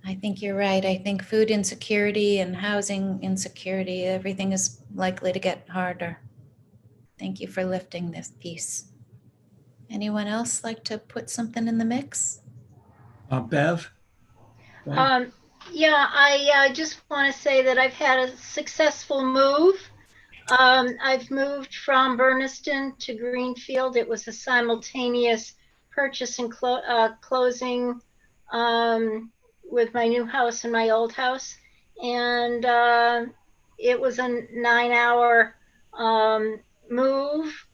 Speaker 2: I think you're right. I think food insecurity and housing insecurity, everything is likely to get harder. Thank you for lifting this piece. Anyone else like to put something in the mix?
Speaker 5: Bev?
Speaker 18: Yeah, I just want to say that I've had a successful move. I've moved from Bernardston to Greenfield. It was a simultaneous purchase and closing with my new house and my old house. And it was a 9-hour move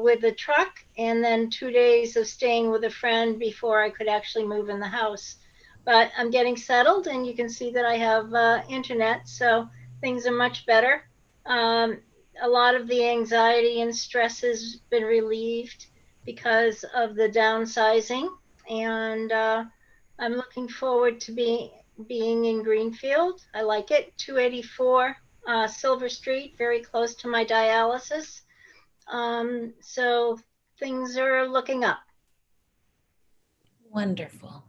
Speaker 18: with a truck, and then 2 days of staying with a friend before I could actually move in the house. But I'm getting settled, and you can see that I have internet, so things are much better. A lot of the anxiety and stress has been relieved because of the downsizing, and I'm looking forward to being in Greenfield. I like it. 284 Silver Street, very close to my dialysis. So things are looking up.
Speaker 2: Wonderful.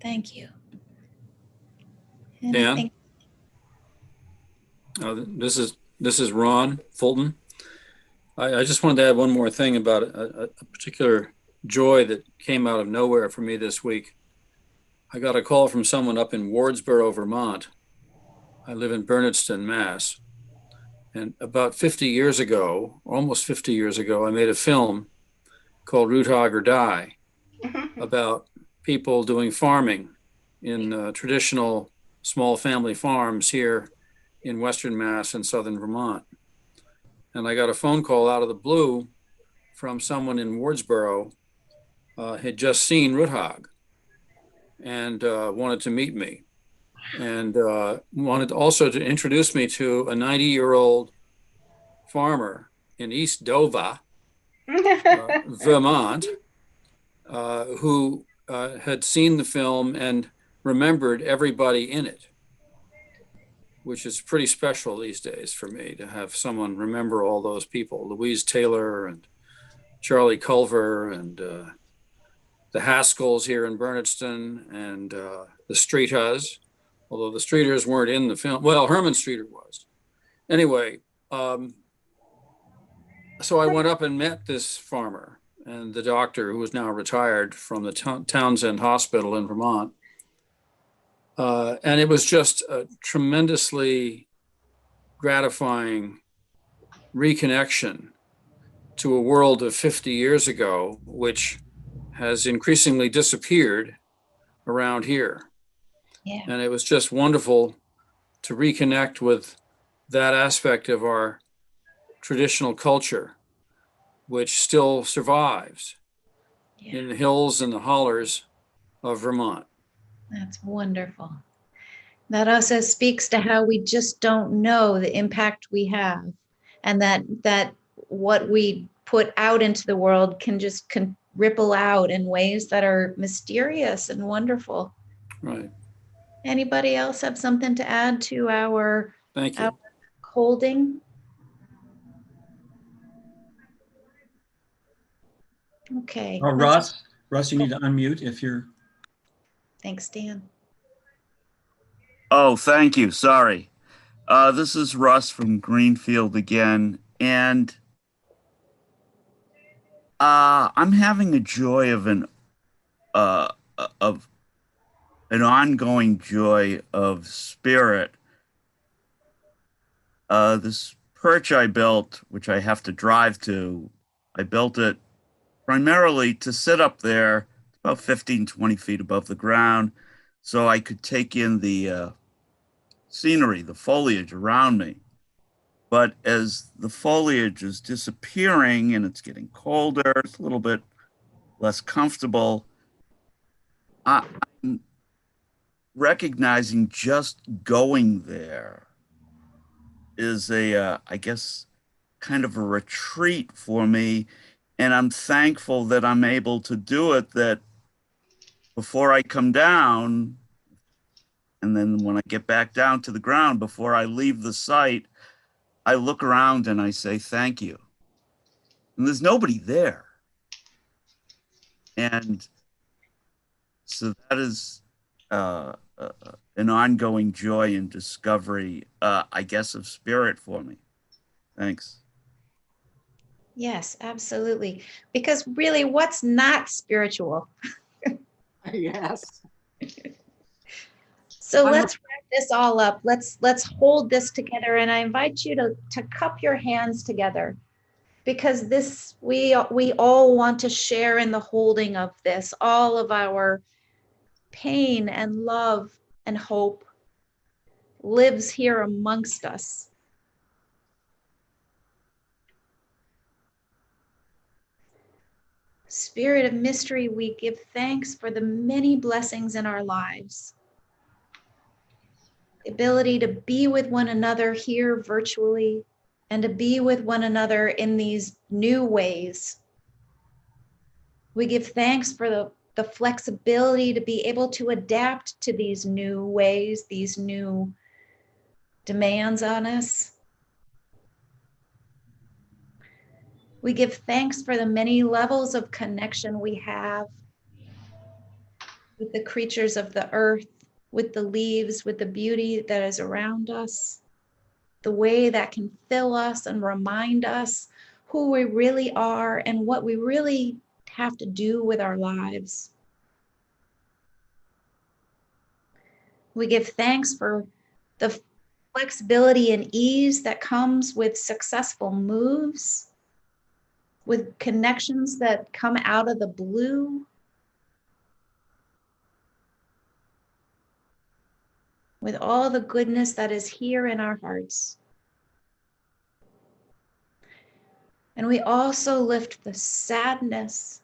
Speaker 2: Thank you. And I
Speaker 11: Dan?
Speaker 2: think
Speaker 11: This is Ron Fulton. I just wanted to add one more thing about a particular joy that came out of nowhere for me this week. I got a call from someone up in Wardsboro, Vermont. I live in Bernardston, Mass. And about 50 years ago, almost 50 years ago, I made a film called Root Hog or Die about people doing farming in traditional small family farms here in Western Mass and Southern Vermont. And I got a phone call out of the blue from someone in Wardsboro, had just seen Root Hog and wanted to meet me, and wanted also to introduce me to a 90-year-old farmer in East Dover, Vermont, who had seen the film and remembered everybody in it, which is pretty special these days for me to have someone remember all those people, Louise Taylor and Charlie Culver and the Haskells here in Bernardston and the Streeters, although the Streeters weren't in the film. Well, Herman Streeter was. Anyway, so I went up and met this farmer and the doctor who is now retired from the Townsend Hospital in Vermont. And it was just a tremendously gratifying reconnection to a world of 50 years ago, which has increasingly disappeared around here.
Speaker 2: Yeah.
Speaker 11: And it was just wonderful to reconnect with that aspect of our traditional culture, which still survives in the hills and the hollers of Vermont.
Speaker 2: that's wonderful. That also speaks to how we just don't know the impact we have, and that what we put out into the world can ripple out in ways that are mysterious and wonderful.
Speaker 11: Right.
Speaker 2: Anybody else have something to add to our,
Speaker 11: Thank you.
Speaker 2: our holding? Okay.
Speaker 5: Russ, you need to unmute if you're.
Speaker 2: Thanks, Dan.
Speaker 1: Oh, thank you. Sorry. This is Russ from Greenfield again. And I'm having a joy of an ongoing joy of spirit. This perch I built, which I have to drive to, I built it primarily to sit up there about 15, 20 feet above the ground so I could take in the scenery, the foliage around me. But as the foliage is disappearing and it's getting colder, it's a little bit less comfortable, I'm recognizing just going there is I guess, kind of a retreat for me. And I'm thankful that I'm able to do it, that before I come down, and then when I get back down to the ground, before I leave the site, I look around and I say, thank you. And there's nobody there. And so that is an ongoing joy and discovery, I guess, of spirit for me. Thanks.
Speaker 2: Yes, absolutely. Because really, what's not spiritual?
Speaker 14: Yes.
Speaker 2: So let's wrap this all up. Let's hold this together, and I invite you to cup your hands together, because this we all want to share in the holding of this. All of our pain and love and hope lives here amongst us. Spirit of mystery, we give thanks for the many blessings in our lives. The ability to be with one another here virtually, and to be with one another in these new ways. We give thanks for the flexibility to be able to adapt to these new ways, these new demands on us. We give thanks for the many levels of connection we have with the creatures of the earth, with the leaves, with the beauty that is around us, the way that can fill us and remind us who we really are and what we really have to do with our lives. We give thanks for the flexibility and ease that comes with successful moves, with connections that come out of the blue, with all the goodness that is here in our hearts. And we also lift the sadness,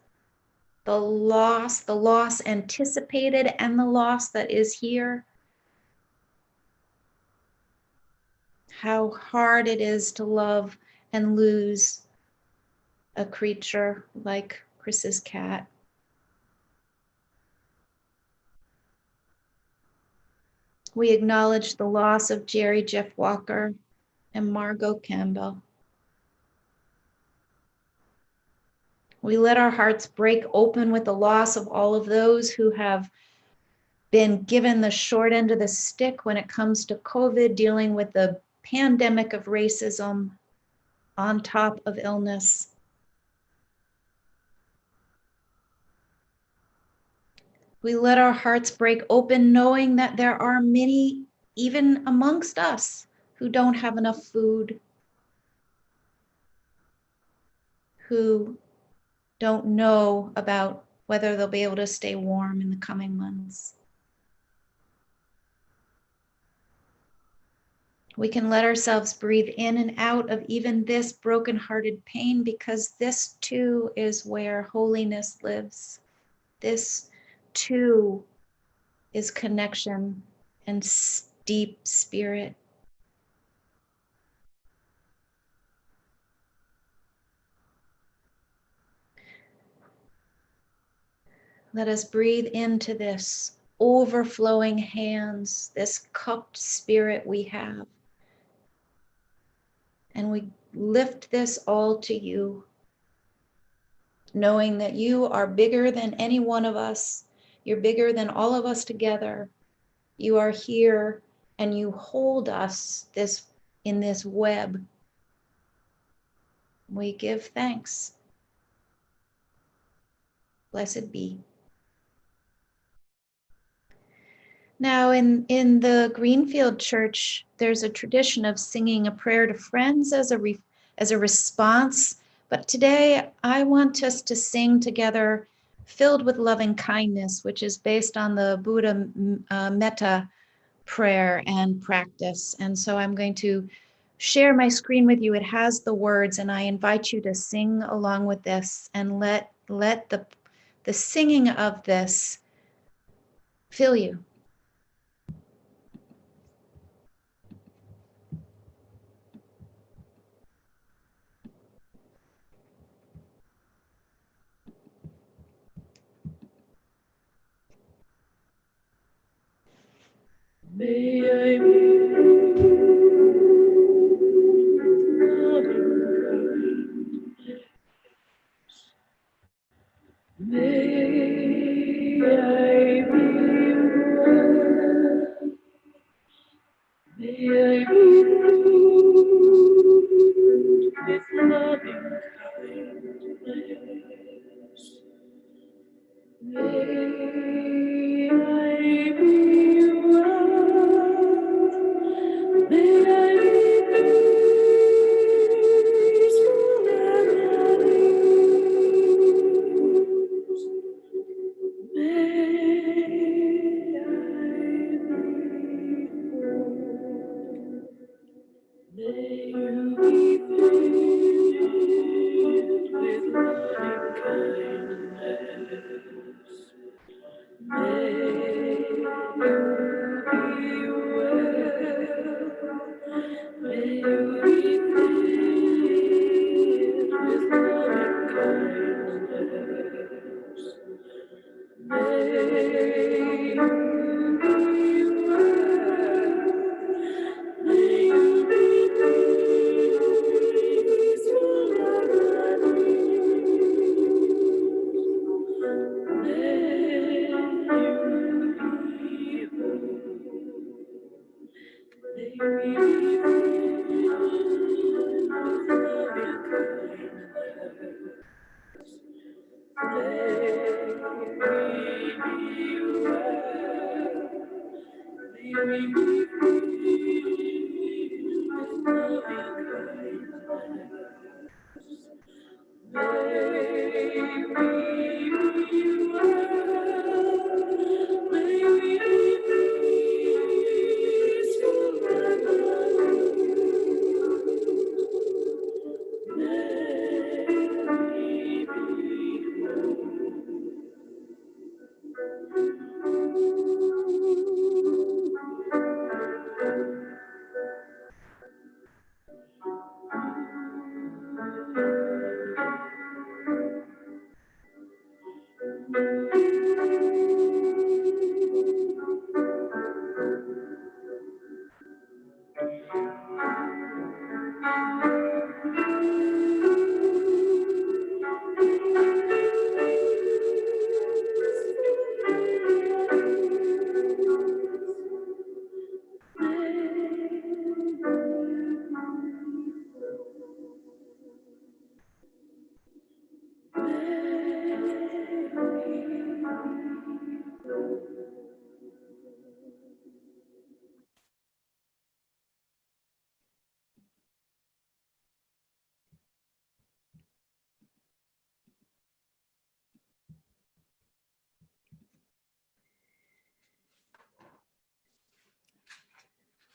Speaker 2: the loss anticipated and the loss that is here. How hard it is to love and lose a creature like Chris's cat. We acknowledge the loss of Jerry Jeff Walker and Margot Campbell. We let our hearts break open with the loss of all of those who have been given the short end of the stick when it comes to COVID, dealing with the pandemic of racism on top of illness. We let our hearts break open knowing that there are many, even amongst us, who don't have enough food, who don't know about whether they'll be able to stay warm in the coming months. We can let ourselves breathe in and out of even this brokenhearted pain, because this too is where holiness lives. This too is connection and deep spirit. Let us breathe into this overflowing hands, this cupped spirit we have. And we lift this all to you, knowing that you are bigger than any one of us. You're bigger than all of us together. You are here and you hold us in this web. We give thanks. Blessed be. Now in the Greenfield church, there's a tradition of singing a prayer to friends as a response. But today I want us to sing together Filled with Loving Kindness, which is based on the Buddha metta prayer and practice. And so I'm going to share my screen with you. It has the words, and I invite you to sing along with this and let the singing of this fill you.
Speaker 3: May I be loving kindness. May I be well. May I be with loving kindness. May I be well. May I be peaceful and at ease. May I be whole. May you be filled with loving kindness. May you be well.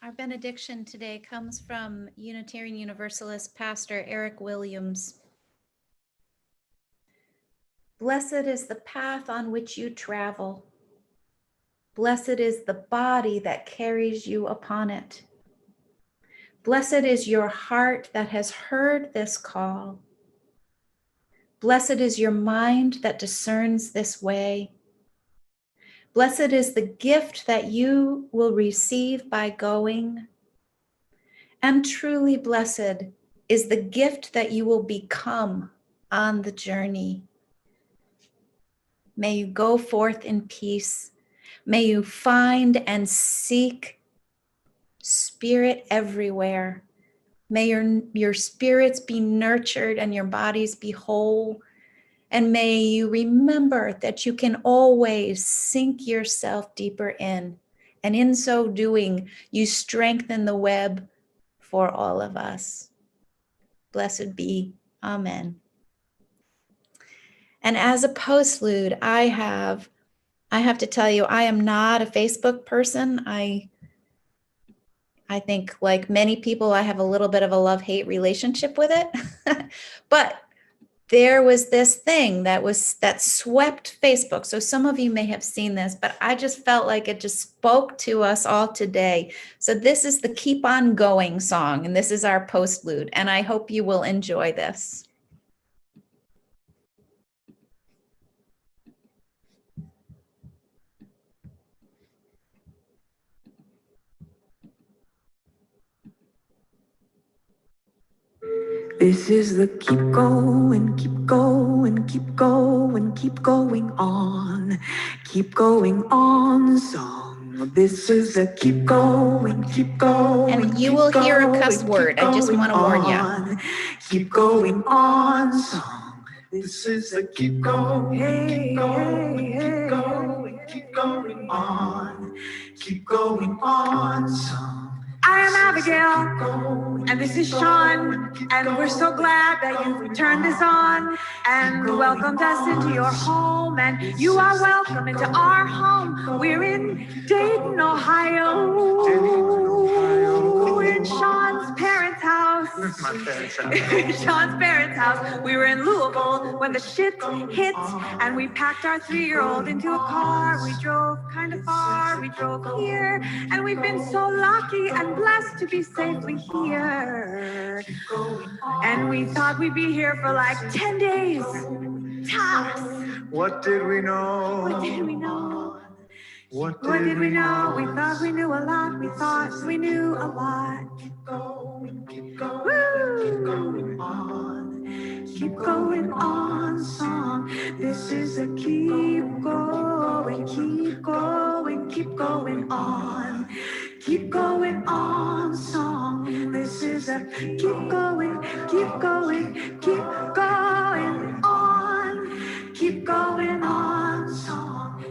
Speaker 2: Our benediction today comes from Unitarian-Universalist Pastor Eric Williams. Blessed is the path on which you travel. Blessed is the body that carries you upon it. Blessed is your heart that has heard this call. Blessed is your mind that discerns this way. Blessed is the gift that you will receive by going. And truly blessed is the gift that you will become on the journey. May you go forth in peace. May you find and seek spirit everywhere. May your spirits be nurtured and your bodies be whole. And may you remember that you can always sink yourself deeper in. And in so doing, you strengthen the web for all of us. Blessed be. Amen. And as a postlude, I have to tell you, I am not a Facebook person. I think, like many people, I have a little bit of a love-hate relationship with it. But there was this thing that swept Facebook. So some of you may have seen this, but I just felt like it just spoke to us all today. So this is the Keep On Going song, and this is our postlude, and I hope you will enjoy this.
Speaker 3: This is the keep going, keep going, keep going, keep going on song. This is the keep going, keep going.
Speaker 2: And you will hear a cuss word. I just want to warn you.
Speaker 3: Keep going on song. This is the keep going, keep going, keep going, keep going on song. I am Abigail, and this is Sean, and we're so glad that you've turned this on and welcomed us into your home, and you are welcome into our home. We're in Dayton, Ohio. In Sean's parents' house.
Speaker 19: My parents' house.
Speaker 3: Sean's parents' house. We were in Louisville when the shit hit, and we packed our 3-year-old into a car. We drove kind of far. We drove here, and we've been so lucky and blessed to be safely here. And we thought we'd be here for like 10 days. Tops.
Speaker 19: What did we know?
Speaker 3: What did we know?
Speaker 19: What
Speaker 3: did we know? We thought we knew a lot. We thought we knew a lot.
Speaker 19: Keep going, keep going,
Speaker 3: Woo!
Speaker 19: keep going on.
Speaker 3: Keep going on song. This is a keep going, keep going, keep going on. Keep going on song.
Speaker 19: a keep going, keep going, keep going on, keep going on song.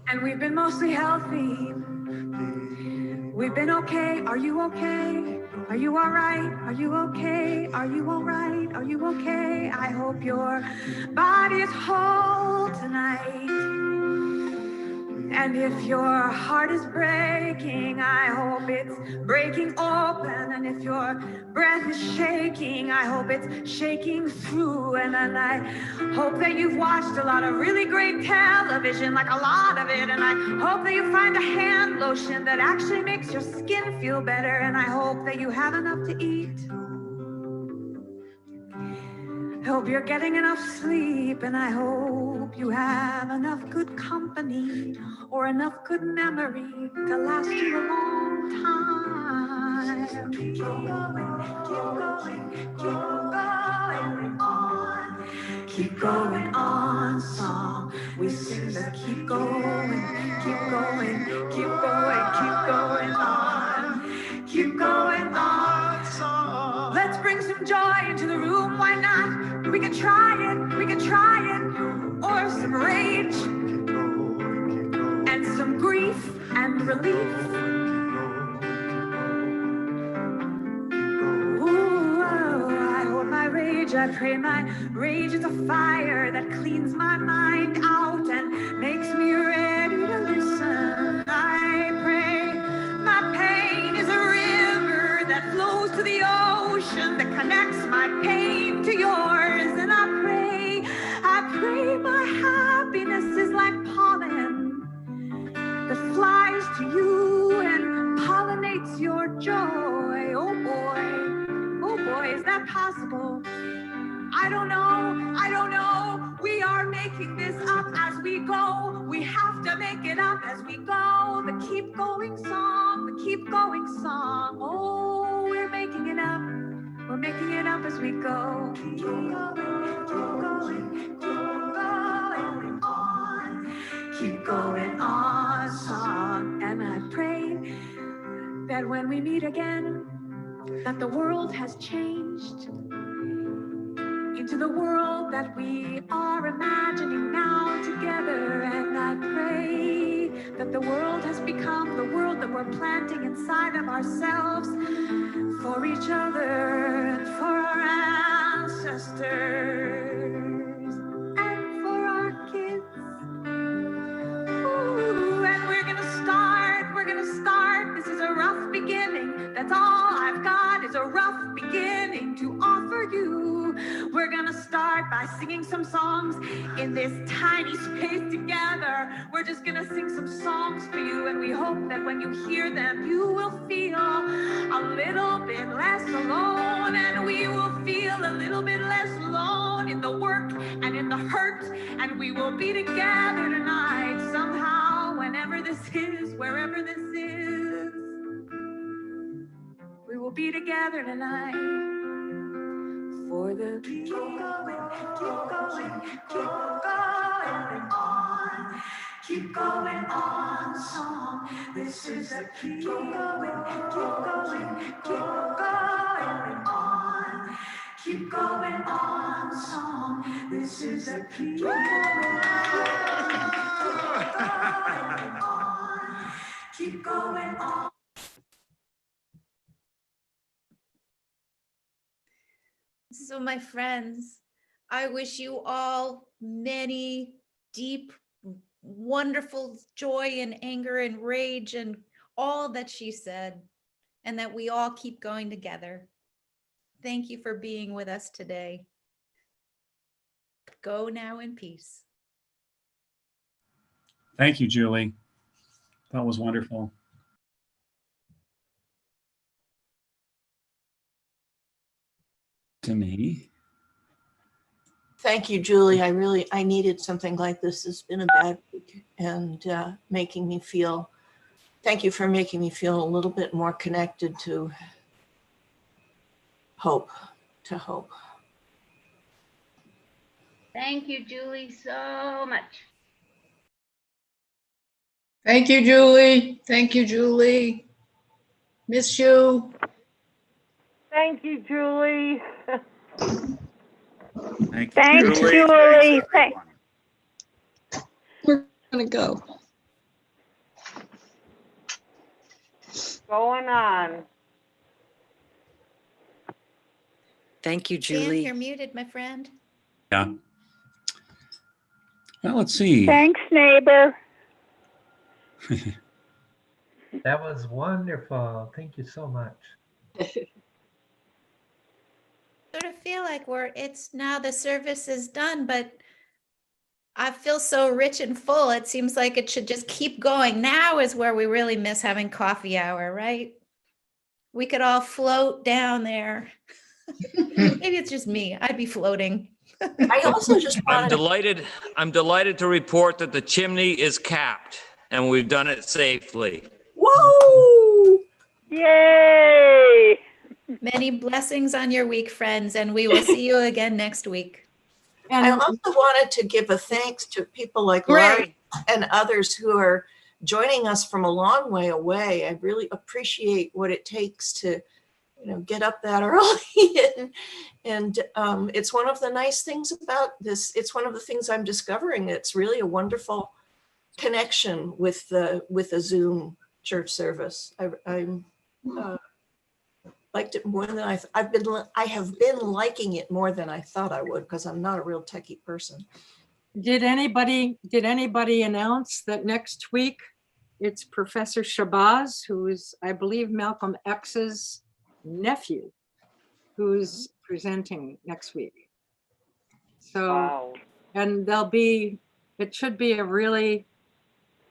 Speaker 19: And we've been mostly healthy. We've been okay. Are you okay? Are you all right? Are you okay? Are you all right? Are you okay? I hope your body is whole tonight. And if your heart is breaking, I hope it's breaking open. And if your breath is shaking, I hope it's shaking through. And then I hope that you've watched a lot of really great television, like a lot of it. And I hope that you find a hand lotion that actually makes your skin feel better. And I hope that you have enough to eat. I hope you're getting enough sleep, and I hope you have enough good company or enough good memory to last you a long time. Keep going, keep going, keep going on. Keep going on song. We sing the keep going, keep going, keep going, keep going on. Keep going on song. Let's bring some joy into the room, why not? We can try it, we can try it. Or some rage and some grief and relief. Ooh, I hold my rage, I pray my rage is a fire that cleans my mind out and makes me ready to listen. I pray my pain is a river that flows to the ocean that connects my pain to yours. And I pray my happiness is like pollen that flies to you and pollinates your joy. Oh boy, is that possible? I don't know. We are making this up as we go. We have to make it up as we go. The keep going song, the keep going song. Oh, we're making it up. We're making it up as we go. Keep going, keep going, keep going on. Keep going on song. And I pray that when we meet again, that the world has changed into the world that we are imagining now together. And I pray that the world has become the world that we're planting inside of ourselves for each other and for our ancestors and for our kids. Ooh, and we're gonna start. This is a rough beginning. That's all I've got is a rough beginning to offer you. We're gonna start by singing some songs in this tiny space together. We're just gonna sing some songs for you, and we hope that when you hear them, you will feel a little bit less alone, and we will feel a little bit less alone in the work and in the hurt, and we will be together tonight somehow, whenever this is, wherever this is. We will be together tonight for the keep going, keep going, keep going on. Keep going on song. This is a keep going, keep going, keep going on. Keep going on song. This is a keep going on. Keep going on.
Speaker 2: So my friends, I wish you all many deep, wonderful joy and anger and rage and all that she said, and that we all keep going together. Thank you for being with us today. Go now in peace.
Speaker 5: Thank you, Julie. That was wonderful. To me.
Speaker 15: Thank you, Julie. I needed something like this. It's been a bad week, and thank you for making me feel a little bit more connected to hope.
Speaker 12: Thank you, Julie, so much.
Speaker 14: Thank you, Julie. Thank you, Julie. Miss you.
Speaker 9: Thank you, Julie.
Speaker 1: Thanks,
Speaker 9: Thanks,
Speaker 1: Julie.
Speaker 9: Julie.
Speaker 1: Thanks, everyone.
Speaker 20: We're gonna go.
Speaker 9: Going on.
Speaker 21: Thank you,
Speaker 2: Dan,
Speaker 21: Julie.
Speaker 2: you're muted, my friend.
Speaker 5: Yeah. Well, let's see.
Speaker 9: Thanks, neighbor.
Speaker 22: That was wonderful. Thank you so much.
Speaker 2: Sort of feel like it's now the service is done, but I feel so rich and full. It seems like it should just keep going. Now is where we really miss having coffee hour, right? We could all float down there. Maybe it's just me. I'd be floating.
Speaker 15: I also just
Speaker 23: I'm
Speaker 15: wanted
Speaker 23: delighted to report that the chimney is capped and we've done it safely.
Speaker 15: Whoa!
Speaker 9: Yay!
Speaker 2: Many blessings on your week, friends, and we will see you again next week.
Speaker 15: And I also wanted to give a thanks to people like Larry and others who are joining us from a long way away. I really appreciate what it takes to, get up that early. and it's one of the nice things about this. It's one of the things I'm discovering. It's really a wonderful connection with the Zoom church service. I'm liked it more than I have been liking it more than I thought I would, because I'm not a real techie person.
Speaker 14: Did anybody announce that next week it's Professor Shabazz, who is, I believe, Malcolm X's nephew, who's presenting next week? So,
Speaker 9: Wow.
Speaker 14: and it should be a really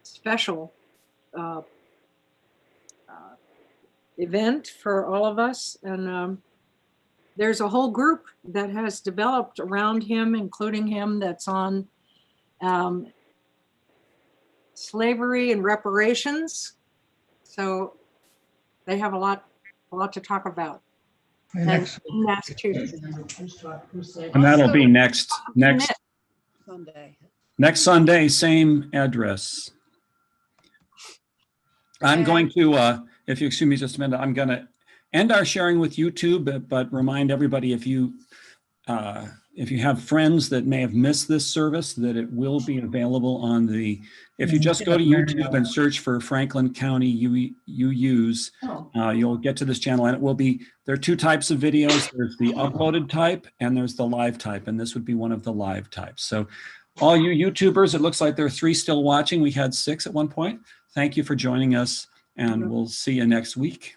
Speaker 14: special event for all of us. And there's a whole group that has developed around him, including him, that's on slavery and reparations. So they have a lot to talk about. Massachusetts.
Speaker 5: And that'll be next
Speaker 21: Sunday.
Speaker 5: Next Sunday, same address. I'm going to, if you excuse me just a minute, I'm going to end our sharing with YouTube, but remind everybody, if you have friends that may have missed this service, that it will be available on if you just go to YouTube and search for Franklin County UUs, you'll get to this channel, and there are two types of videos. There's the uploaded type and there's the live type, and this would be one of the live types. So all you YouTubers, it looks like there are 3 still watching. We had 6 at one point. Thank you for joining us, and we'll see you next week.